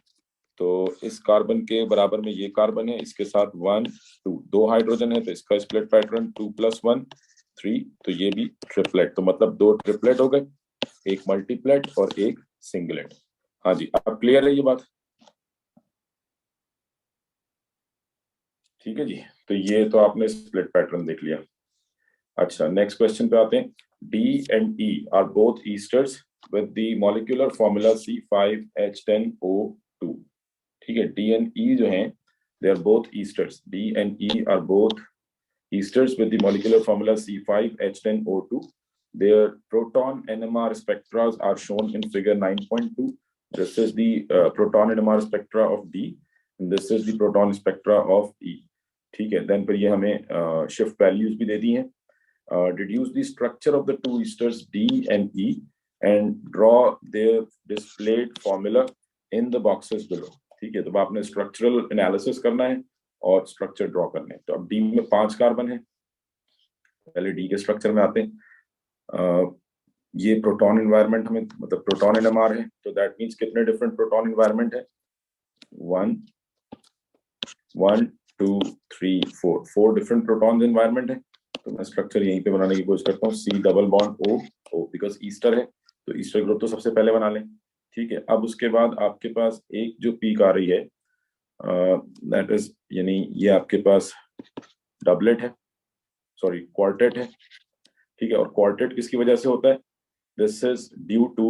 [SPEAKER 1] तो इस कार्बन के बराबर में ये कार्बन है, इसके साथ 1 2 2 हाइड्रोजन है, तो इसका स्प्लिट पैटर्न 2+1 3, तो ये भी ट्रिपलेट। तो मतलब 2 ट्रिपलेट हो गए, एक मल्टीप्लेट और एक सिंगलेट। हाँ जी, अब क्लियर है ये बात? ठीक है जी, तो ये तो आपने स्प्लिट पैटर्न देख लिया। अच्छा, नेक्स्ट क्वेश्चन पे आते हैं। D and E are both esters with the molecular formula C5H10O2। ठीक है, डी एंड ई जो हैं they are both esters, D and E are both esters with the molecular formula C5H10O2। their proton NMR spectras are shown in figure 9.2. This is the proton NMR spectra of D and this is the proton spectra of E. ठीक है, then फिर ये हमें shift values भी दे दी हैं. Deduce the structure of the two esters D and E and draw their displayed formula in the boxes below. ठीक है, तो आपने structural analysis करना है और structure draw करने हैं. तो अब D में 5 कार्बन है. पहले D के स्ट्रक्चर में आते हैं. ये प्रोटॉन एनवायरनमेंट हमें मतलब प्रोटॉन एनएमआर है, तो दैट मींस कितने डिफरेंट प्रोटॉन एनवायरनमेंट है? 1 1 2 3 4 4 डिफरेंट प्रोटॉन एनवायरनमेंट है. तो मैं स्ट्रक्चर यहीं पे बनाने की कोशिश करता हूँ. C double bond O O because Easter है तो ईस्टर ग्रुप तो सबसे पहले बना लें. ठीक है, अब उसके बाद आपके पास एक जो पीक आ रही है दैट इज यानी ये आपके पास डबलेट है, सॉरी क्वार्टेट है. ठीक है, और क्वार्टेट किसकी वजह से होता है? This is due to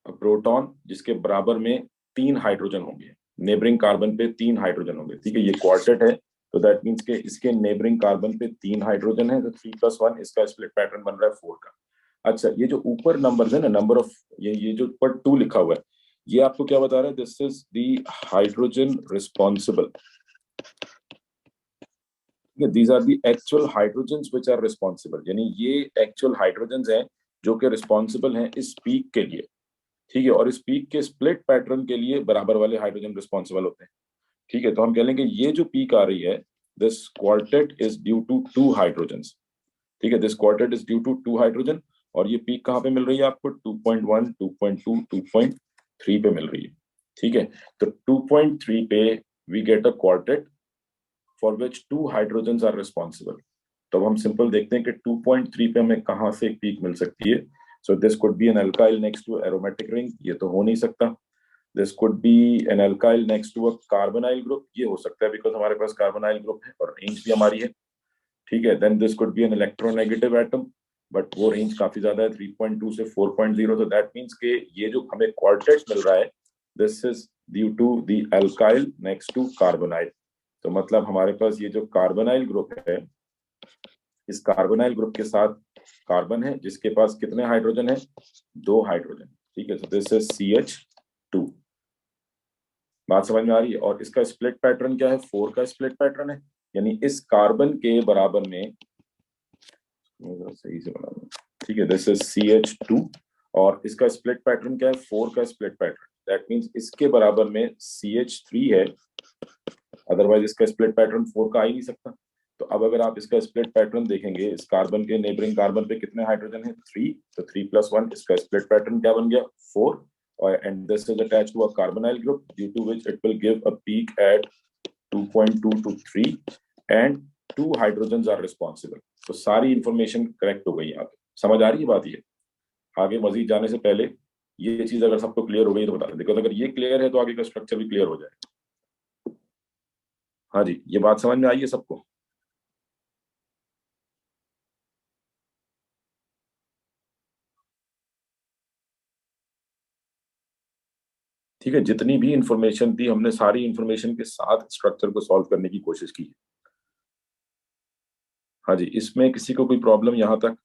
[SPEAKER 1] proton जिसके बराबर में 3 हाइड्रोजन होंगे. नेबरिंग कार्बन पे 3 हाइड्रोजन होंगे. ठीक है, ये क्वार्टेट है तो दैट मींस के इसके नेबरिंग कार्बन पे 3 हाइड्रोजन है, तो 3+1 इसका स्प्लिट पैटर्न बन रहा है 4 का. अच्छा, ये जो ऊपर नंबर्स है ना, नंबर ऑफ ये जो ऊपर 2 लिखा हुआ है, ये आपको क्या बता रहा है? This is the hydrogen responsible. These are the actual hydrogens which are responsible. यानी ये actual hydrogens हैं जो कि responsible हैं इस पीक के लिए. ठीक है, और इस पीक के स्प्लिट पैटर्न के लिए बराबर वाले हाइड्रोजन रिस्पॉन्सिबल होते हैं. ठीक है, तो हम कह लेंगे ये जो पीक आ रही है this quartet is due to 2 hydrogens. ठीक है, this quartet is due to 2 hydrogen. और ये पीक कहाँ पे मिल रही है आपको? 2.1 2.2 2.3 पे मिल रही है. ठीक है, तो 2.3 पे we get a quartet for which 2 hydrogens are responsible. तो हम सिंपल देखते हैं कि 2.3 पे हमें कहां से एक पीक मिल सकती है. So this could be an alkyl next to aromatic ring. ये तो हो नहीं सकता. This could be an alkyl next to a carbonyl group. ये हो सकता है बिकॉज हमारे पास carbonyl group है और रेंज भी हमारी है. ठीक है, then this could be an electronegative atom, but वो रेंज काफी ज्यादा है 3.2 से 4.0. तो that means के ये जो हमें क्वार्टेट मिल रहा है this is due to the alkyl next to carbonyl. तो मतलब हमारे पास ये जो कार्बोनाइल ग्रुप है, इस कार्बोनाइल ग्रुप के साथ कार्बन है जिसके पास कितने हाइड्रोजन है? 2 हाइड्रोजन. ठीक है, तो दिस इज CH2. बात समझ में आ रही है? और इसका स्प्लिट पैटर्न क्या है? 4 का स्प्लिट पैटर्न है. यानी इस कार्बन के बराबर में सही से बना. ठीक है, दिस इज CH2 और इसका स्प्लिट पैटर्न क्या है? 4 का स्प्लिट पैटर्न. दैट मींस इसके बराबर में CH3 है, अदरवाइज इसका स्प्लिट पैटर्न 4 का आ ही नहीं सकता. तो अब अगर आप इसका स्प्लिट पैटर्न देखेंगे, इस कार्बन के नेबरिंग कार्बन पे कितने हाइड्रोजन है? 3. तो 3+1 इसका स्प्लिट पैटर्न क्या बन गया? 4. और and this is attached to a carbonyl group due to which it will give a peak at 2.2 to 3 and 2 hydrogens are responsible. तो सारी इंफॉर्मेशन करेक्ट हो गई. यहाँ पे समझ आ रही है बात? ये आगे मजीद जाने से पहले ये चीज अगर सबको क्लियर हो गई तो बता दें, बिकॉज अगर ये क्लियर है तो आगे का स्ट्रक्चर भी क्लियर हो जाए. हाँ जी, ये बात समझ में आई है सबको? ठीक है, जितनी भी इंफॉर्मेशन थी हमने सारी इंफॉर्मेशन के साथ स्ट्रक्चर को सॉल्व करने की कोशिश की. हाँ जी, इसमें किसी को कोई प्रॉब्लम यहां तक?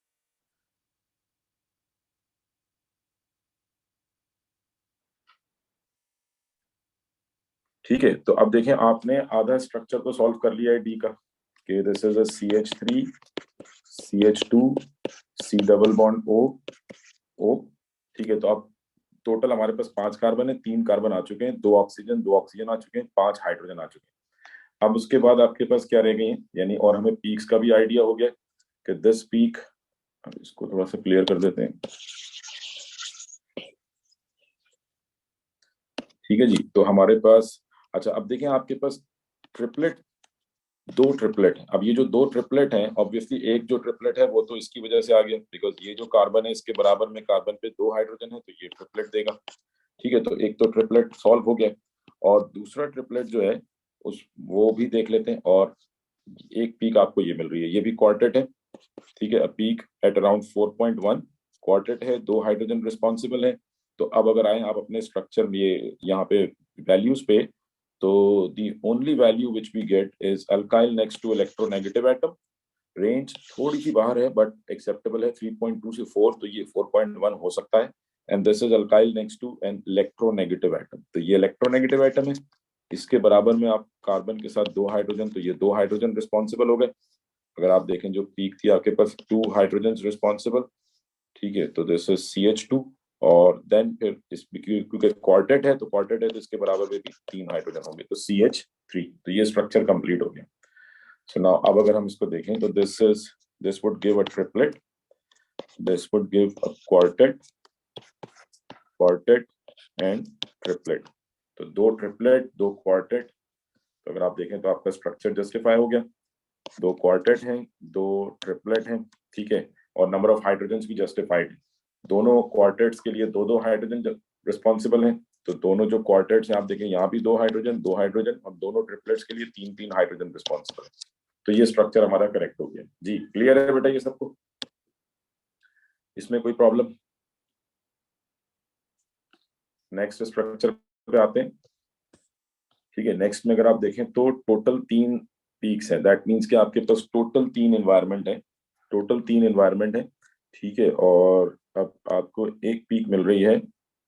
[SPEAKER 1] ठीक है, तो अब देखें आपने आधा स्ट्रक्चर तो सॉल्व कर लिया है डी का कि this is a CH3 CH2 C double bond O O. ठीक है, तो अब टोटल हमारे पास 5 कार्बन है, 3 कार्बन आ चुके हैं, 2 ऑक्सीजन आ चुके हैं, 5 हाइड्रोजन आ चुके हैं. अब उसके बाद आपके पास क्या रह गई है? यानी और हमें पीक्स का भी आइडिया हो गया कि 10 पीक. अब इसको थोड़ा सा क्लियर कर देते हैं. ठीक है जी, तो हमारे पास अच्छा अब देखें आपके पास ट्रिपलेट 2 ट्रिपलेट है. अब ये जो 2 ट्रिपलेट हैं ऑब्वियसली एक जो ट्रिपलेट है वो तो इसकी वजह से आ गया बिकॉज ये जो कार्बन है इसके बराबर में कार्बन पे 2 हाइड्रोजन है तो ये ट्रिपलेट देगा. ठीक है, तो एक तो ट्रिपलेट सॉल्व हो गया और दूसरा ट्रिपलेट जो है उस वो भी देख लेते हैं. और एक पीक आपको ये मिल रही है, ये भी क्वार्टेट है. ठीक है, अ पीक एट अराउंड 4.1 क्वार्टेट है, 2 हाइड्रोजन रिस्पॉन्सिबल है. तो अब अगर आए आप अपने स्ट्रक्चर में ये यहाँ पे वैल्यूज पे, तो the only value which we get is alkyl next to electronegative atom range थोड़ी सी बाहर है बट एक्सेप्टेबल है, 3.2 से 4, तो ये 4.1 हो सकता है। And this is alkyl next to an electronegative atom, तो ये इलेक्ट्रोनेगेटिव एटम है। इसके बराबर में आप कार्बन के साथ 2 हाइड्रोजन, तो ये 2 हाइड्रोजन रिस्पॉन्सिबल हो गए। अगर आप देखें जो पीक थी आपके पास 2 हाइड्रोजन रिस्पॉन्सिबल, ठीक है, तो दिस इज CH2। और देन फिर इस क्योंकि क्वार्टेट है तो क्वार्टेट है तो इसके बराबर में भी 3 हाइड्रोजन होंगे, तो CH3। तो ये स्ट्रक्चर कंप्लीट हो गया। सो नाउ अब अगर हम इसको देखें तो this would give a triplet, this would give a quartet, quartet and triplet. तो 2 ट्रिपलेट 2 क्वार्टेट, तो अगर आप देखें तो आपका स्ट्रक्चर जस्टिफाई हो गया। 2 क्वार्टेट हैं, 2 ट्रिपलेट हैं, ठीक है, और नंबर ऑफ हाइड्रोजन भी जस्टिफाइड है। दोनों क्वार्टेट्स के लिए 2 हाइड्रोजन रिस्पॉन्सिबल हैं, तो दोनों जो क्वार्टेट्स हैं आप देखें यहाँ भी 2 हाइड्रोजन 2 हाइड्रोजन, और दोनों ट्रिपलेट्स के लिए 3 हाइड्रोजन रिस्पॉन्सिबल है। तो ये स्ट्रक्चर हमारा करेक्ट हो गया जी। क्लियर है बेटा ये सबको? इसमें कोई प्रॉब्लम? नेक्स्ट स्ट्रक्चर पे आते हैं, ठीक है। नेक्स्ट में अगर आप देखें तो टोटल 3 पीक्स है, दैट मींस कि आपके पास टोटल 3 एनवायरनमेंट है, टोटल 3 एनवायरनमेंट है, ठीक है। और अब आपको एक पीक मिल रही है,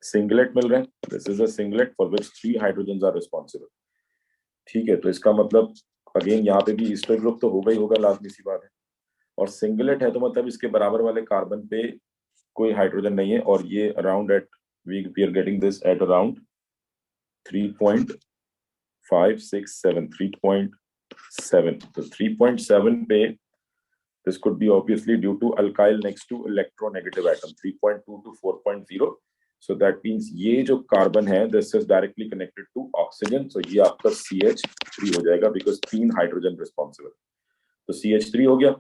[SPEAKER 1] सिंगलेट मिल रहा है, this is a singlet for which 3 hydrogen are responsible, ठीक है। तो इसका मतलब अगेन यहाँ पे भी ईस्टर ग्रुप तो होगा ही होगा, लाजमी सी बात है। और सिंगलेट है तो मतलब इसके बराबर वाले कार्बन पे कोई हाइड्रोजन नहीं है, और ये around at we are getting this at around 3.567, 3.7, तो 3.7 पे this could be obviously due to alkyl next to electronegative atom, 3.2 to 4.0, so that means ये जो कार्बन है this is directly connected to oxygen, so ये आपका CH3 हो जाएगा because 3 hydrogen responsible, तो CH3 हो गया।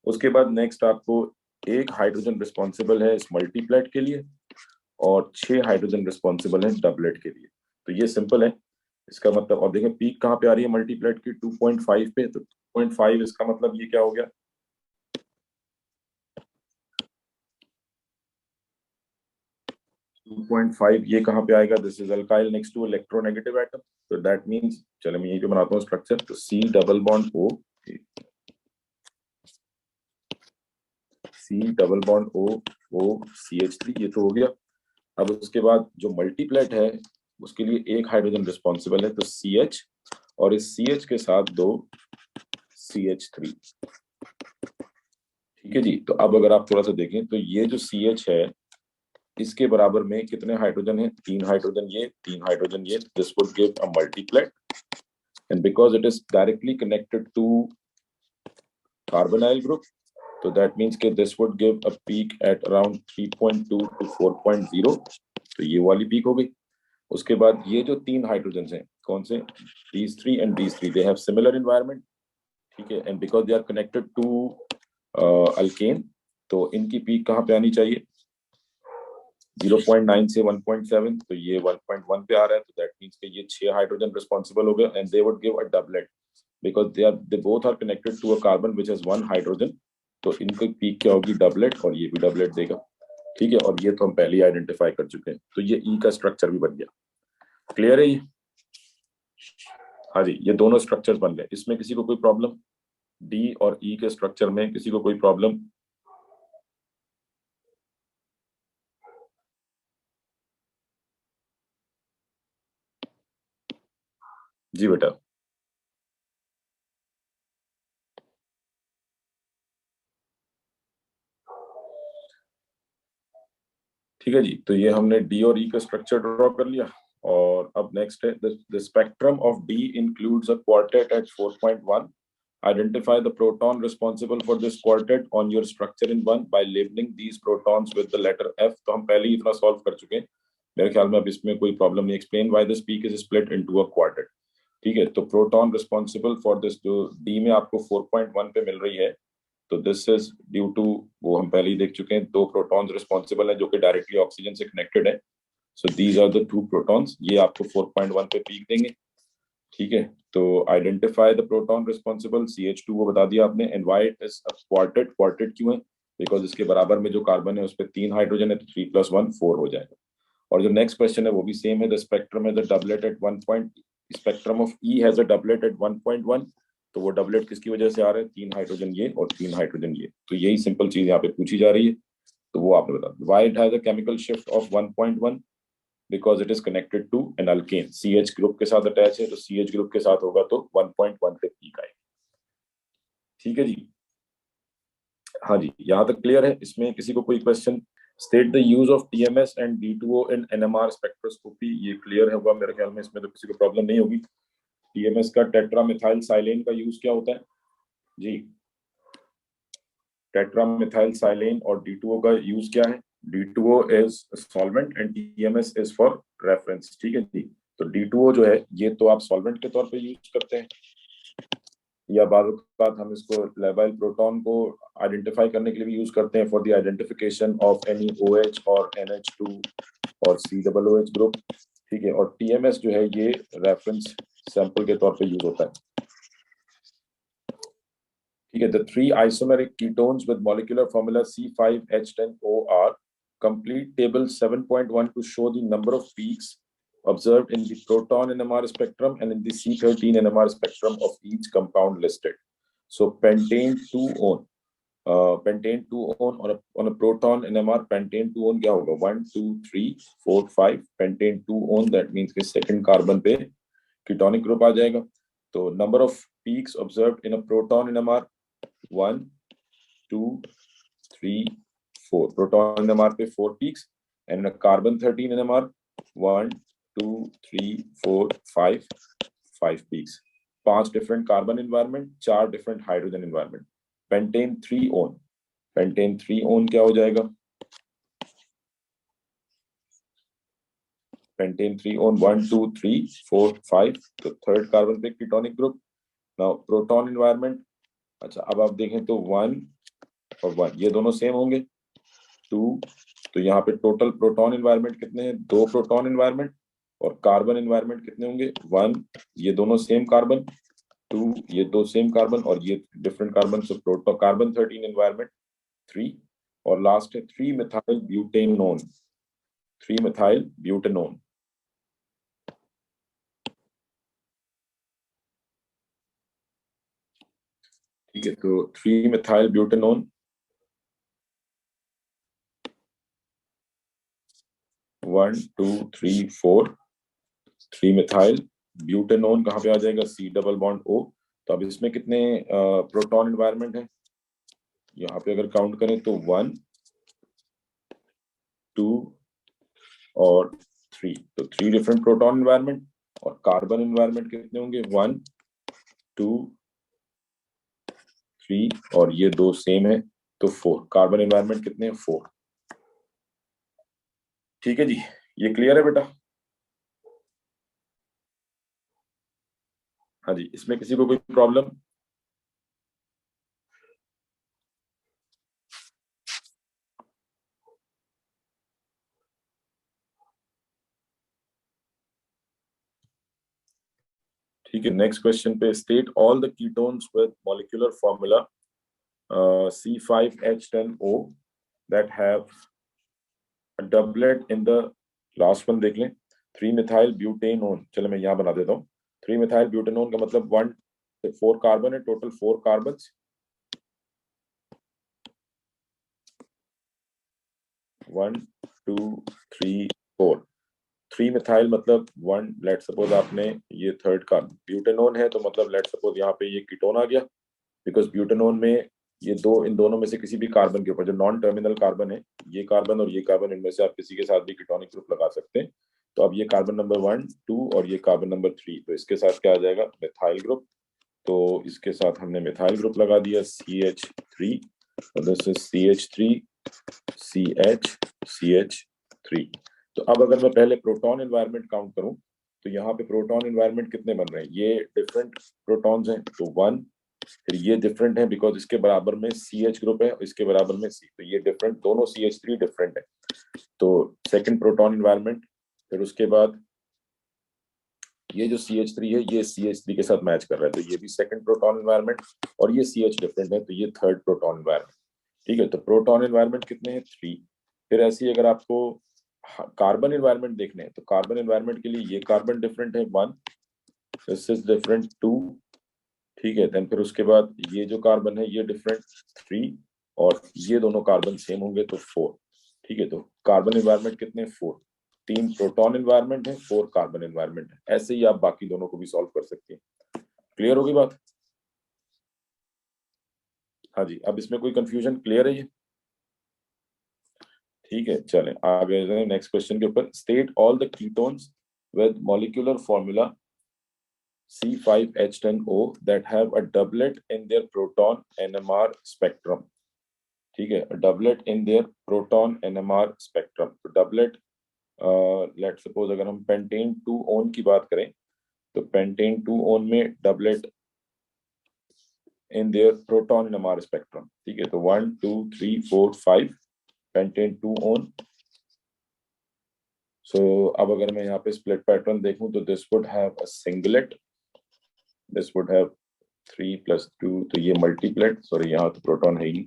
[SPEAKER 1] उसके बाद नेक्स्ट आपको 1 हाइड्रोजन रिस्पॉन्सिबल है इस मल्टीप्लेट के लिए, और 6 हाइड्रोजन रिस्पॉन्सिबल है डबलेट के लिए। तो ये सिंपल है इसका मतलब। और देखें पीक कहाँ पे आ रही है मल्टीप्लेट की, 2.5 पे, तो 2.5 इसका मतलब ये क्या हो गया, 2.5 ये कहाँ पे आएगा, this is alkyl next to electronegative atom, तो दैट मींस चलो मैं यही पे बनाता हूँ स्ट्रक्चर, तो C double bond O, C double bond O O CH3, ये तो हो गया। अब उसके बाद जो मल्टीप्लेट है उसके लिए 1 हाइड्रोजन रिस्पॉन्सिबल है, तो CH, और इस CH के साथ 2 CH3, ठीक है जी। तो अब अगर आप थोड़ा सा देखें तो ये जो CH है इसके बराबर में कितने हाइड्रोजन है, 3 हाइड्रोजन ये, 3 हाइड्रोजन ये, this would give a multiplet, and because it is directly connected to carbonyl group, तो दैट मींस के this would give a peak at around 3.2 to 4.0, तो ये वाली पीक हो गई। उसके बाद ये जो 3 हाइड्रोजन हैं कौन से, these 3 and these 3 they have similar environment, ठीक है, and because they are connected to alkane, तो इनकी पीक कहाँ पे आनी चाहिए, 0.9 से 1.7, तो ये 1.1 पे आ रहा है, तो दैट मींस कि ये 6 हाइड्रोजन रिस्पॉन्सिबल हो गए, and they would give a doublet because they both are connected to a carbon which has 1 hydrogen, तो इनकी पीक क्या होगी, डबलेट, और ये भी डबलेट देगा, ठीक है। और ये तो हम पहले ही आइडेंटिफाई कर चुके हैं, तो ये ई का स्ट्रक्चर भी बन गया। क्लियर है ये? हाँ जी, ये दोनों स्ट्रक्चर्स बन गए। इसमें किसी को कोई प्रॉब्लम, डी और ई के स्ट्रक्चर में किसी को कोई प्रॉब्लम? जी बेटा। ठीक है जी, तो ये हमने डी और ई का स्ट्रक्चर ड्रॉ कर लिया। और अब नेक्स्ट है the spectrum of D includes a quartet at 4.1, identify the proton responsible for this quartet on your structure in 1 by labeling these protons with the letter F। तो हम पहले ही इतना सॉल्व कर चुके हैं, मेरे ख्याल में अब इसमें कोई प्रॉब्लम नहीं। Explain why this peak is split into a quartet, ठीक है। तो प्रोटॉन रिस्पॉन्सिबल फॉर दिस, जो डी में आपको 4.1 पे मिल रही है, तो दिस इज ड्यू टू, वो हम पहले ही देख चुके हैं, 2 प्रोटॉन्स रिस्पॉन्सिबल है जो कि डायरेक्टली ऑक्सीजन से कनेक्टेड है, so these are the 2 protons, ये आपको 4.1 पे पीक देंगे, ठीक है। तो identify the proton responsible, CH2 को बता दिया आपने, and why it is a quartet, quartet क्यों है, बिकॉज इसके बराबर में जो कार्बन है उस पर 3 हाइड्रोजन है, तो 3 + 1 4 हो जाएगा। और जो नेक्स्ट क्वेश्चन है वो भी सेम है, द स्पेक्ट्रम है the doublet at 1 point, spectrum of E has a doublet at 1.1, तो वो डबलेट किसकी वजह से आ रहा है, 3 हाइड्रोजन ये और 3 हाइड्रोजन ये। तो यही सिंपल चीज यहाँ पे पूछी जा रही है, तो वो आपने बता दिया। Why it has a chemical shift of 1.1 because it is connected to an alkane, CH group के साथ अटैच है, तो CH ग्रुप के साथ होगा तो 1.1 पे पीक आएगी। ठीक है जी, हाँ जी, यहाँ तक क्लियर है। इसमें किसी को कोई question? State the use of TMS and D2O in NMR spectroscopy, ये क्लियर है होगा मेरे ख्याल में, इसमें तो किसी को प्रॉब्लम नहीं होगी। TMS का टेट्रामिथाइल साइलेन का यूज क्या होता है जी? टेट्रामिथाइल साइलेन और D2O का यूज क्या है? D2O is solvent and TMS is for reference. ठीक है जी, तो D2O जो है ये तो आप सॉल्वेंट के तौर पे यूज करते हैं, या बाद हम इसको लेबाइल प्रोटॉन को आइडेंटिफाई करने के लिए भी यूज करते हैं for the identification of any OH और NH2 और COOH ग्रुप। ठीक है, और TMS जो है ये रेफरेंस सैंपल के तौर पे यूज होता है। ठीक है, the 3 isomeric ketones with molecular formula C5H10OR complete table 7.1 to show the number of peaks observed in the proton NMR spectrum and in the C13 NMR spectrum of each compound listed. So pentane 2-on, pentane 2-on on a proton NMR, pentane 2-on क्या होगा? 1 2 3 4 5 pentane 2-on, that means कि second carbon पे ketonic group आ जाएगा। तो number of peaks observed in a proton NMR 1 2 3 4, proton NMR पे 4 peaks and in a carbon 13 NMR 1 2 3 4 5 peaks। 5 different carbon environment, 4 different hydrogen environment। pentane 3-on, pentane 3-on क्या हो जाएगा? pentane 3-on 1 2 3 4 5, तो third carbon पे ketonic group. Now proton environment, अच्छा अब आप देखें तो 1 और 1 ये दोनों सेम होंगे। 2, तो यहाँ पे टोटल प्रोटॉन एनवायरनमेंट कितने हैं? 2 प्रोटॉन एनवायरनमेंट। और कार्बन एनवायरनमेंट कितने होंगे? 1, ये दोनों सेम कार्बन, 2 ये दो सेम कार्बन और ये डिफरेंट कार्बन, सो प्रोटो कार्बन 13 एनवायरनमेंट 3। और लास्ट है 3 मिथाइल ब्यूटेनोन, 3 मिथाइल ब्यूटेनोन। ठीक है, तो 3 मिथाइल ब्यूटेनोन 1 2 3 4, 3 मिथाइल ब्यूटेनोन कहाँ पे आ जाएगा? C double bond O। तो अब इसमें कितने प्रोटॉन एनवायरनमेंट है? यहाँ पे अगर काउंट करें तो 1 2 और 3, तो 3 डिफरेंट प्रोटॉन एनवायरनमेंट। और कार्बन एनवायरनमेंट कितने होंगे? 1 2 3 और ये दो सेम है, तो 4 कार्बन एनवायरनमेंट कितने हैं? 4। ठीक है जी, ये क्लियर है बेटा? हाँ जी, इसमें किसी को कोई प्रॉब्लम? ठीक है, नेक्स्ट क्वेश्चन पे, state all the ketones with molecular formula C5H10O that have a doublet in the, last one देख लें, 3 मिथाइल ब्यूटेनोन। चलो मैं यहाँ बना देता हूँ। 3 मिथाइल ब्यूटेनोन का मतलब 4 कार्बन है, टोटल 4 कार्बन, 1 2 3 4। 3 मिथाइल मतलब 1, लेट सपोज आपने ये थर्ड कार्बन ब्यूटेनोन है, तो मतलब लेट सपोज यहाँ पे ये कीटोन आ गया, बिकॉज ब्यूटेनोन में ये दो, इन दोनों में से किसी भी कार्बन के ऊपर जो नॉन टर्मिनल कार्बन है, ये कार्बन और ये कार्बन, इनमें से आप किसी के साथ भी कीटोनिक ग्रुप लगा सकते हैं। तो अब ये कार्बन नंबर 1 2 और ये कार्बन नंबर 3, तो इसके साथ क्या आ जाएगा? Methyl group. तो इसके साथ हमने मिथाइल ग्रुप लगा दिया CH3, this is CH3 CH3। तो अब अगर मैं पहले प्रोटॉन एनवायरनमेंट काउंट करूं, तो यहाँ पे प्रोटॉन एनवायरनमेंट कितने बन रहे हैं? ये डिफरेंट प्रोटॉन्स हैं, तो 1, फिर ये डिफरेंट है बिकॉज इसके बराबर में CH ग्रुप है और इसके बराबर में C, तो ये डिफरेंट, दोनों CH3 डिफरेंट है। तो सेकंड प्रोटॉन एनवायरनमेंट, फिर उसके बाद ये जो CH3 है ये CH3 के साथ मैच कर रहा है, तो ये भी सेकंड प्रोटॉन एनवायरनमेंट, और ये CH डिफरेंट है, तो ये थर्ड प्रोटॉन एनवायरनमेंट। ठीक है, तो प्रोटॉन एनवायरनमेंट कितने हैं? 3। फिर ऐसे ही अगर आपको कार्बन एनवायरनमेंट देखने हैं, तो कार्बन एनवायरनमेंट के लिए ये कार्बन डिफरेंट है 1, दिस इज डिफरेंट 2, ठीक है। देन फिर उसके बाद ये जो कार्बन है ये डिफरेंट 3, और ये दोनों कार्बन सेम होंगे तो 4। ठीक है, तो कार्बन एनवायरनमेंट कितने, 4। 3 प्रोटॉन एनवायरनमेंट है, 4 कार्बन एनवायरनमेंट है। ऐसे ही आप बाकी दोनों को भी सॉल्व कर सकते हैं। क्लियर होगी बात? हाँ जी, अब इसमें कोई कंफ्यूजन, क्लियर है ये? ठीक है, चलें आगे नेक्स्ट क्वेश्चन के ऊपर। State all the ketones with molecular formula C5H10O that have a doublet in their proton NMR spectrum। ठीक है, doublet in their proton NMR spectrum. तो डबलेट, लेट सपोज अगर हम पेंटेन 2 ओन की बात करें तो पेंटेन 2 ओन में doublet in their proton NMR spectrum. ठीक है, तो 1 2 3 4 5 पेंटेन 2 ओन। सो अब अगर मैं यहाँ पे स्प्लिट पैटर्न देखूं तो this would have a singlet, this would have 3 + 2, तो ये मल्टीप्लेट, सॉरी यहाँ तो प्रोटॉन है ही नहीं।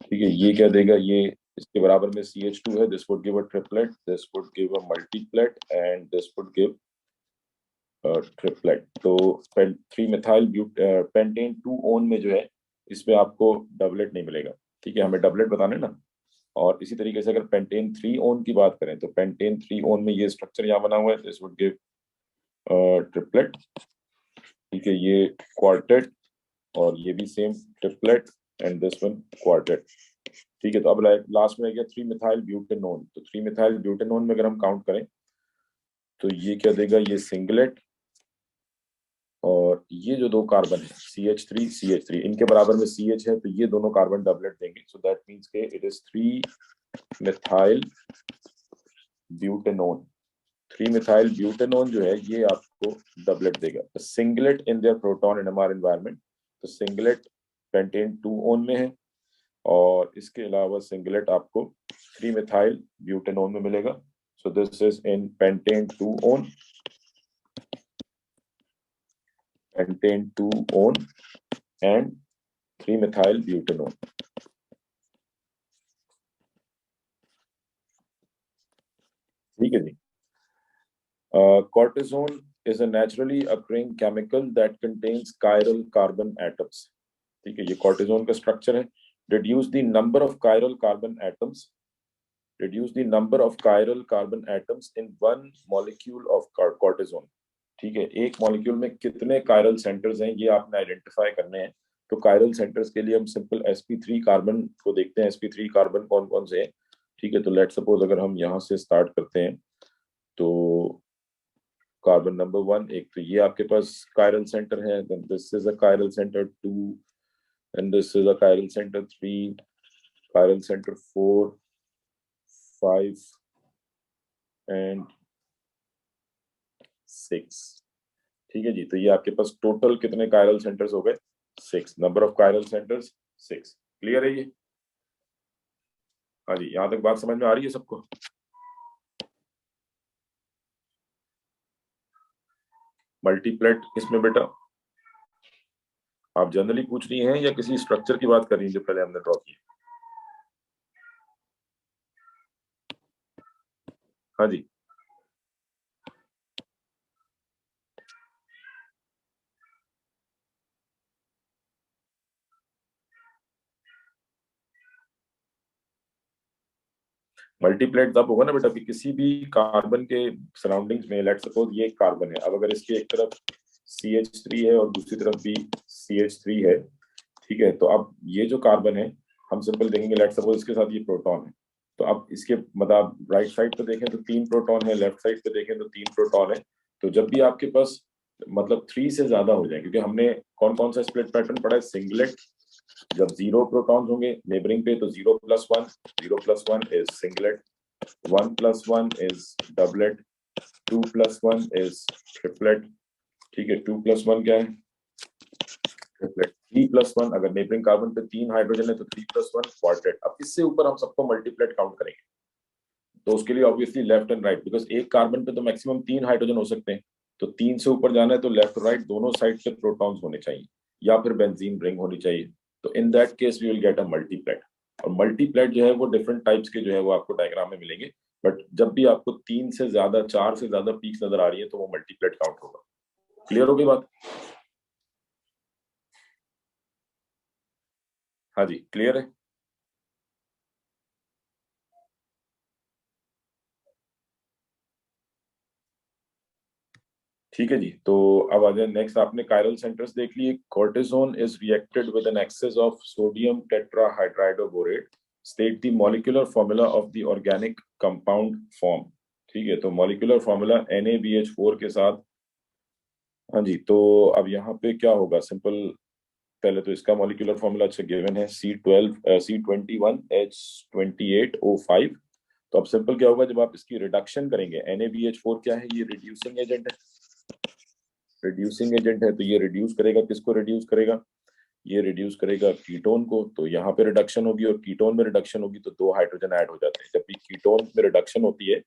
[SPEAKER 1] ठीक है, ये क्या देगा, ये इसके बराबर में CH2 है, this would give a triplet, this would give a multiplet and this would give triplet. तो 3 मिथाइल पेंटेन 2 ओन में जो है इसमें आपको डबलेट नहीं मिलेगा। ठीक है, हमें डबलेट बताना है ना। और इसी तरीके से अगर पेंटेन 3 ओन की बात करें तो पेंटेन 3 ओन में ये स्ट्रक्चर यहाँ बना हुआ है, दिस वुड गिव ट्रिपलेट। ठीक है, ये क्वार्टेट और ये भी same triplet and this one quartet. ठीक है, तो अब लास्ट में आ गया 3 मिथाइल ब्यूटेनोन। तो 3 मिथाइल ब्यूटेनोन में अगर हम काउंट करें तो ये क्या देगा, ये सिंगलेट, और ये जो दो कार्बन है CH3 CH3 इनके बराबर में CH है, तो ये दोनों कार्बन डबलेट देंगे। सो दैट मींस के it is 3 methyl butanone. 3 methyl butanone जो है ये आपको डबलेट देगा। Singlet in their proton NMR environment, तो सिंगलेट पेंटेन 2 ओन में है, और इसके अलावा सिंगलेट आपको 3 मिथाइल ब्यूटेनोन में मिलेगा। So this is in pentane 2 own, pentane 2 own and 3 methyl butanone. ठीक है जी। Cortisone is a naturally occurring chemical that contains chiral carbon atoms। ठीक है, ये cortisone का स्ट्रक्चर है। Reduce the number of chiral carbon atoms, reduce the number of chiral carbon atoms in one molecule of cortisone। ठीक है, एक molecule में कितने कायरल सेंटर्स हैं ये आपने आइडेंटिफाई करने हैं। तो कायरल सेंटर्स के लिए हम सिंपल sp3 कार्बन को देखते हैं, sp3 कार्बन कौन कौन से हैं। ठीक है, तो लेट सपोज अगर हम यहाँ से स्टार्ट करते हैं तो कार्बन नंबर 1, एक तो ये आपके पास कायरल सेंटर है, then this is a chiral centre 2 and this is a chiral centre 3, chiral centre 4 5 and 6। ठीक है जी, तो ये आपके पास टोटल कितने कायरल सेंटर्स हो गए, 6। Number of chiral centres 6। Clear है ये? हाँ जी, यहां तक बात समझ में आ रही है सबको? मल्टीप्लेट इसमें बेटा आप जनरली पूछ रही हैं या किसी स्ट्रक्चर की बात कर रही हैं जो पहले हमने ड्रॉ की? हाँ जी, मल्टीप्लेट तब होगा ना बेटा कि किसी भी कार्बन के सराउंडिंग्स में, लेट सपोज ये एक कार्बन है, अब अगर इसकी एक तरफ CH3 है और दूसरी तरफ भी CH3 है। ठीक है, तो अब ये जो कार्बन है हम सिंपल देखेंगे, लेट सपोज इसके साथ ये प्रोटॉन है, तो अब इसके मतलब राइट साइड पे देखें तो 3 प्रोटॉन है, लेफ्ट साइड पे देखें तो 3 प्रोटॉन है। तो जब भी आपके पास मतलब 3 से ज्यादा हो जाए, क्योंकि हमने कौन कौन सा स्प्लिट पैटर्न पढ़ा है, सिंगलेट, जब 0 प्रोटॉन्स होंगे नेबरिंग पे तो 0+1, 0+1 is singlet, 1+1 is doublet, 2+1 is triplet. ठीक है, 2+1 क्या है, ट्रिपलेट। 3+1 अगर नेबरिंग कार्बन पे 3 हाइड्रोजन है तो 3+1 क्वार्टेट। अब इससे ऊपर हम सबको मल्टीप्लेट काउंट करेंगे, तो उसके लिए obviously left and right, because एक कार्बन पे तो मैक्सिमम 3 हाइड्रोजन हो सकते हैं, तो 3 से ऊपर जाना है तो लेफ्ट राइट दोनों साइड से प्रोटॉन्स होने चाहिए, या फिर बेंजीन रिंग होनी चाहिए। तो in that case we will get a multiplet. और मल्टीप्लेट जो है वो डिफरेंट टाइप्स के जो है वो आपको डायग्राम में मिलेंगे, बट जब भी आपको 3 से ज्यादा, 4 से ज्यादा पीक्स नजर आ रही है तो वो मल्टीप्लेट काउंट होगा। क्लियर होगी बात? हाँ जी, क्लियर है। ठीक है जी, तो अब आ जाए नेक्स्ट। आपने कायरल सेंटर्स देख लिए। Cortisone is reacted with an excess of sodium tetrahydridoborate. State the molecular formula of the organic compound form. ठीक है, तो मॉलिक्यूलर फॉर्मूला NaBH4 के साथ। हाँ जी, तो अब यहाँ पे क्या होगा, सिंपल। पहले तो इसका मॉलिक्यूलर फॉर्मूला अच्छा गिवन है, C21H28O5। तो अब सिंपल क्या होगा, जब आप इसकी रिडक्शन करेंगे, NaBH4 क्या है, ये रिड्यूसिंग एजेंट है। रिड्यूसिंग एजेंट है, तो ये रिड्यूस करेगा, किसको रिड्यूस करेगा, ये रिड्यूस करेगा कीटोन को। तो यहाँ पे रिडक्शन होगी, और कीटोन में रिडक्शन होगी तो दो हाइड्रोजन ऐड हो जाते हैं। जब भी कीटोन में रिडक्शन होती है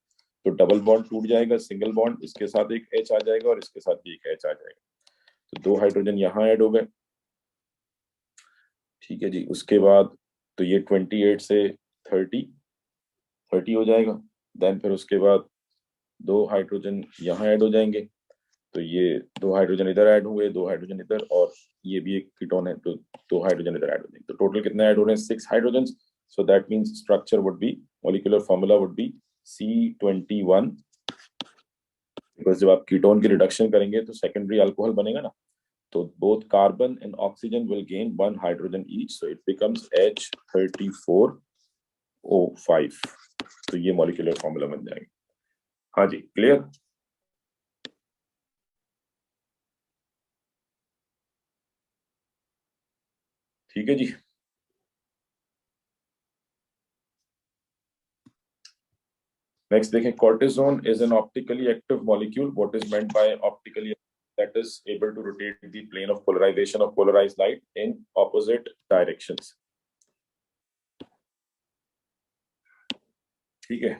[SPEAKER 1] तो डबल बॉन्ड टूट जाएगा, सिंगल बॉन्ड, इसके साथ एक H आ जाएगा और इसके साथ भी एक H आ जाएगा। तो दो हाइड्रोजन यहाँ ऐड हो गए। ठीक है जी, उसके बाद तो ये 28 से 30 30 हो जाएगा। देन फिर उसके बाद दो हाइड्रोजन यहाँ ऐड हो जाएंगे। तो ये दो हाइड्रोजन इधर ऐड हुए, दो हाइड्रोजन इधर, और ये भी एक कीटोन है तो दो हाइड्रोजन इधर ऐड हो जाएंगे। तो टोटल कितने ऐड हो रहे हैं, 6 hydrogen. So that means structure would be, molecular formula would be C21। Because जब आप कीटोन की रिडक्शन करेंगे तो सेकेंडरी अल्कोहल बनेगा ना, तो both carbon and oxygen will gain 1 hydrogen each, so it becomes H34O5। तो ये मॉलिक्यूलर फॉर्मूला बन जाएगा। हाँ जी, क्लियर। ठीक है जी। नेक्स्ट देखें, cortisone is an optically active molecule. What is meant by optically? That is able to rotate the plane of polarization of polarized light in opposite directions। ठीक है,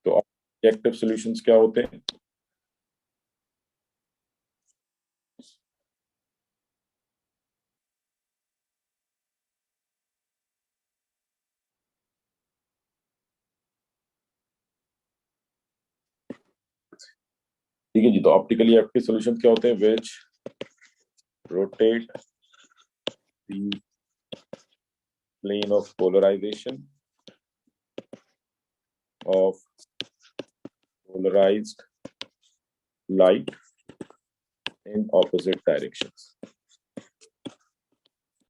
[SPEAKER 1] तो एक्टिव सॉल्यूशंस क्या होते हैं। ठीक है जी, तो ऑप्टिकली एक्टिव सॉल्यूशंस क्या होते हैं, विच rotate the plane of polarization of polarized light in opposite directions।